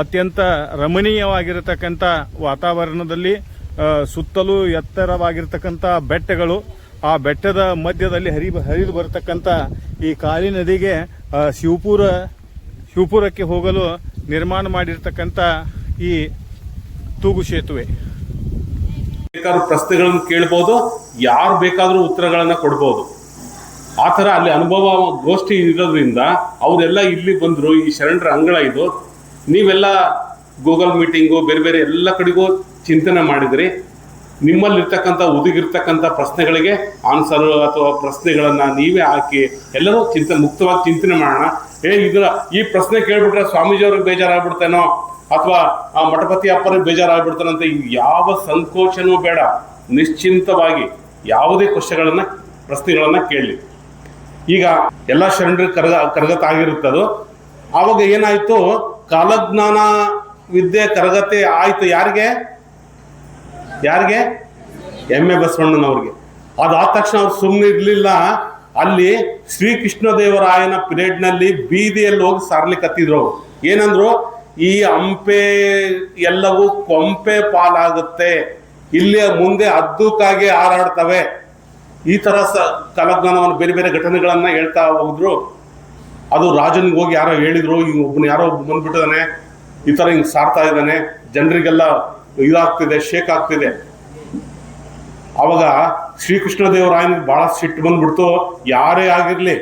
ಅತ್ಯಂತ ರಮಣೀಯವಾಗಿರತಕ್ಕಂಥ ವಾತಾವರಣದಲ್ಲಿ ಸುತ್ತಲೂ ಎತ್ತರವಾಗಿರ್ತಕ್ಕಂಥ ಬೆಟ್ಟಗಳು, ಆ ಬೆಟ್ಟದ ಮಧ್ಯದಲ್ಲಿ ಹರಿದು ಬರತಕ್ಕಂಥ ಈ ಕಾಳಿ ನದಿಗೆ ಶಿವಪುರಕ್ಕೆ ಹೋಗಲು ನಿರ್ಮಾಣ ಮಾಡಿರ್ತಕ್ಕಂಥ ಈ ತೂಗು ಸೇತುವೆ. ಬೇಕಾದ್ರೂ ಪ್ರಶ್ನೆಗಳನ್ನು ಕೇಳ್ಬೋದು, ಯಾರು ಬೇಕಾದ್ರೂ ಉತ್ತರಗಳನ್ನ ಕೊಡ್ಬೋದು. ಆ ಥರ ಅಲ್ಲಿ ಅನುಭವ ಗೋಷ್ಠಿ ಇರೋದ್ರಿಂದ ಅವರೆಲ್ಲ ಇಲ್ಲಿ ಬಂದರು. ಈ ಶರಣರ ಅಂಗಳ ಇದು. ನೀವೆಲ್ಲ ಗೂಗಲ್ ಮೀಟಿಂಗು ಬೇರೆ ಬೇರೆ ಎಲ್ಲ ಕಡೆಗೂ ಚಿಂತನೆ ಮಾಡಿದ್ರಿ. ನಿಮ್ಮಲ್ಲಿರ್ತಕ್ಕಂಥ ಒದಗಿರ್ತಕ್ಕಂಥ ಪ್ರಶ್ನೆಗಳಿಗೆ ಆನ್ಸರ್ ಅಥವಾ ಪ್ರಶ್ನೆಗಳನ್ನು ನೀವೇ ಹಾಕಿ ಎಲ್ಲರೂ ಮುಕ್ತವಾಗಿ ಚಿಂತನೆ ಮಾಡೋಣ. ಈ ಪ್ರಶ್ನೆ ಕೇಳ್ಬಿಟ್ರೆ ಸ್ವಾಮೀಜಿಯವ್ರಿಗೆ ಬೇಜಾರಾಗ್ಬಿಡ್ತೇನೋ ಅಥವಾ ಆ ಮಠಪತಿ ಅಪ್ಪರಿಗೆ ಬೇಜಾರಾಗ್ಬಿಡ್ತಾನಂತ ಯಾವ ಸಂಕೋಚನೂ ಬೇಡ. ನಿಶ್ಚಿಂತವಾಗಿ ಯಾವುದೇ ಪ್ರಶ್ನೆಗಳನ್ನ ಕೇಳಿ. ಈಗ ಎಲ್ಲ ಶರಣರಿಗೆ ಕರಗತ ಆಗಿರುತ್ತದು. ಆವಾಗ ಏನಾಯ್ತು, ಕಾಲಜ್ಞಾನ ವಿದ್ಯೆ ಕರಗತೆ ಆಯ್ತು. ಯಾರಿಗೆ ಎಮ್ಮೆ ಬಸವಣ್ಣನವ್ರಿಗೆ. ಅದಾದ ತಕ್ಷಣ ಅವ್ರು ಸುಮ್ಮನೆ ಇರ್ಲಿಲ್ಲ. ಅಲ್ಲಿ ಶ್ರೀಕೃಷ್ಣದೇವರಾಯನ ಪಿರಿಯಡ್ನಲ್ಲಿ ಬೀದಿಯಲ್ಲಿ ಹೋಗಿ ಸಾರ್ಲಿಕ್ಕತ್ತಿದ್ರು. ಏನಂದ್ರು, ಈ ಹಂಪೆ ಎಲ್ಲವೂ ಕೊಂಪೆ ಪಾಲಾಗುತ್ತೆ, ಇಲ್ಲಿ ಮುಂದೆ ಹದ್ದುಕಾಗಿ ಹಾರಾಡ್ತವೆ. ಈ ತರ ಕಾಲಜ್ಞಾನವನ್ನು ಬೇರೆ ಬೇರೆ ಘಟನೆಗಳನ್ನ ಹೇಳ್ತಾ ಹೋದ್ರು. ಅದು ರಾಜನಿಗೆ ಹೋಗಿ ಯಾರೋ ಹೇಳಿದ್ರು, ಯಾರೋ ಬಂದ್ಬಿಟ್ಟಿದಾನೆ, ಈ ತರ ಹಿಂಗ್ ಸಾರ್ತಾ ಇದ್ದಾನೆ, ಜನರಿಗೆಲ್ಲ ಇದಾಗ್ತಿದೆ, ಶೇಕ್ ಆಗ್ತಿದೆ. ಅವಾಗ ಶ್ರೀಕೃಷ್ಣದೇವರಾಯನಿಗೆ ಬಹಳ ಸಿಟ್ಟು ಬಂದ್ಬಿಡ್ತು. ಯಾರೇ ಆಗಿರ್ಲಿ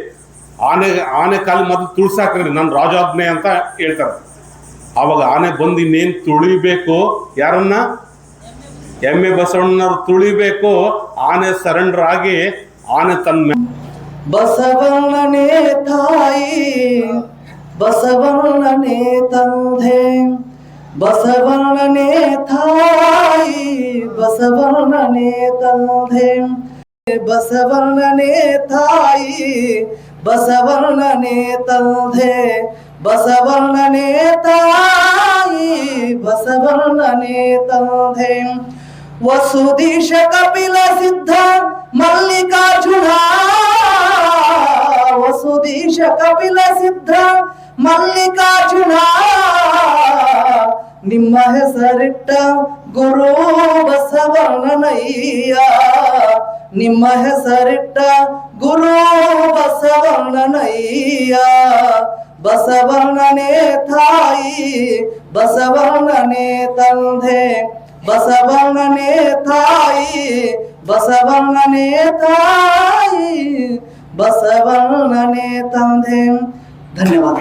ಆನೆ ಕಾಲಿ ಮೊದಲು ತುಳ್ಸಾಕ್ರಿ, ನನ್ನ ರಾಜಾಜ್ಞೆ ಅಂತ ಹೇಳ್ತಾರೆ. ಅವಾಗ ಆನೆ ಬಂದು ಇನ್ನೇನ್ ತುಳಿಬೇಕು, ಯಾರನ್ನ? ಎಮ್ಮೆ ಬಸವಣ್ಣನವ್ರು ತುಳಿಬೇಕು. ಆನೆ ಸರೆಂಡರ್ ಆಗಿ ಆನೆ ತನ್ನ ಬಸವಣ್ಣನೇ ತಾಯಿ ಬಸವಣ್ಣನೇ ತಂದೆ, ಬಸವಣ್ಣನೇ ತಾಯಿ ಬಸವಣ್ಣನೇ ತಂದೆ, ಬಸವಣ್ಣನೇ ತಾಯಿ ಬಸವಣ್ಣನೇ ತಂದೆ, ಬಸವಣ್ಣನೇ ತಾಯಿ ಬಸವಣ್ಣನೇ ತಂದೆ. ವಸುದೀಶ ಕಪಿಲ ಸಿದ್ಧ ಮಲ್ಲಿಕಾರ್ಜುನ, ವಸುದೀಶ ಕಪಿಲ ಸಿದ್ಧ ಮಲ್ಲಿಕಾರ್ಜುನ, ನಿಮ್ಮ ಹೆಸರಿಟ್ಟ ಗುರು ಬಸವಣ್ಣನಯ್ಯ, ನಿಮ್ಮ ಹೆಸರಿಟ್ಟ ಗುರು ಬಸವಣ್ಣನಯ್ಯ. ಬಸವಣ್ಣನೇ ತಾಯಿ ಬಸವಣ್ಣನೇ ತಂದೆ, ಬಸವಣ್ಣನೇ ತಾಯಿ ಬಸವಣ್ಣನೇ ತಾಯಿ ಬಸವಣ್ಣನೇ ತಂದೆ. ಧನ್ಯವಾದ.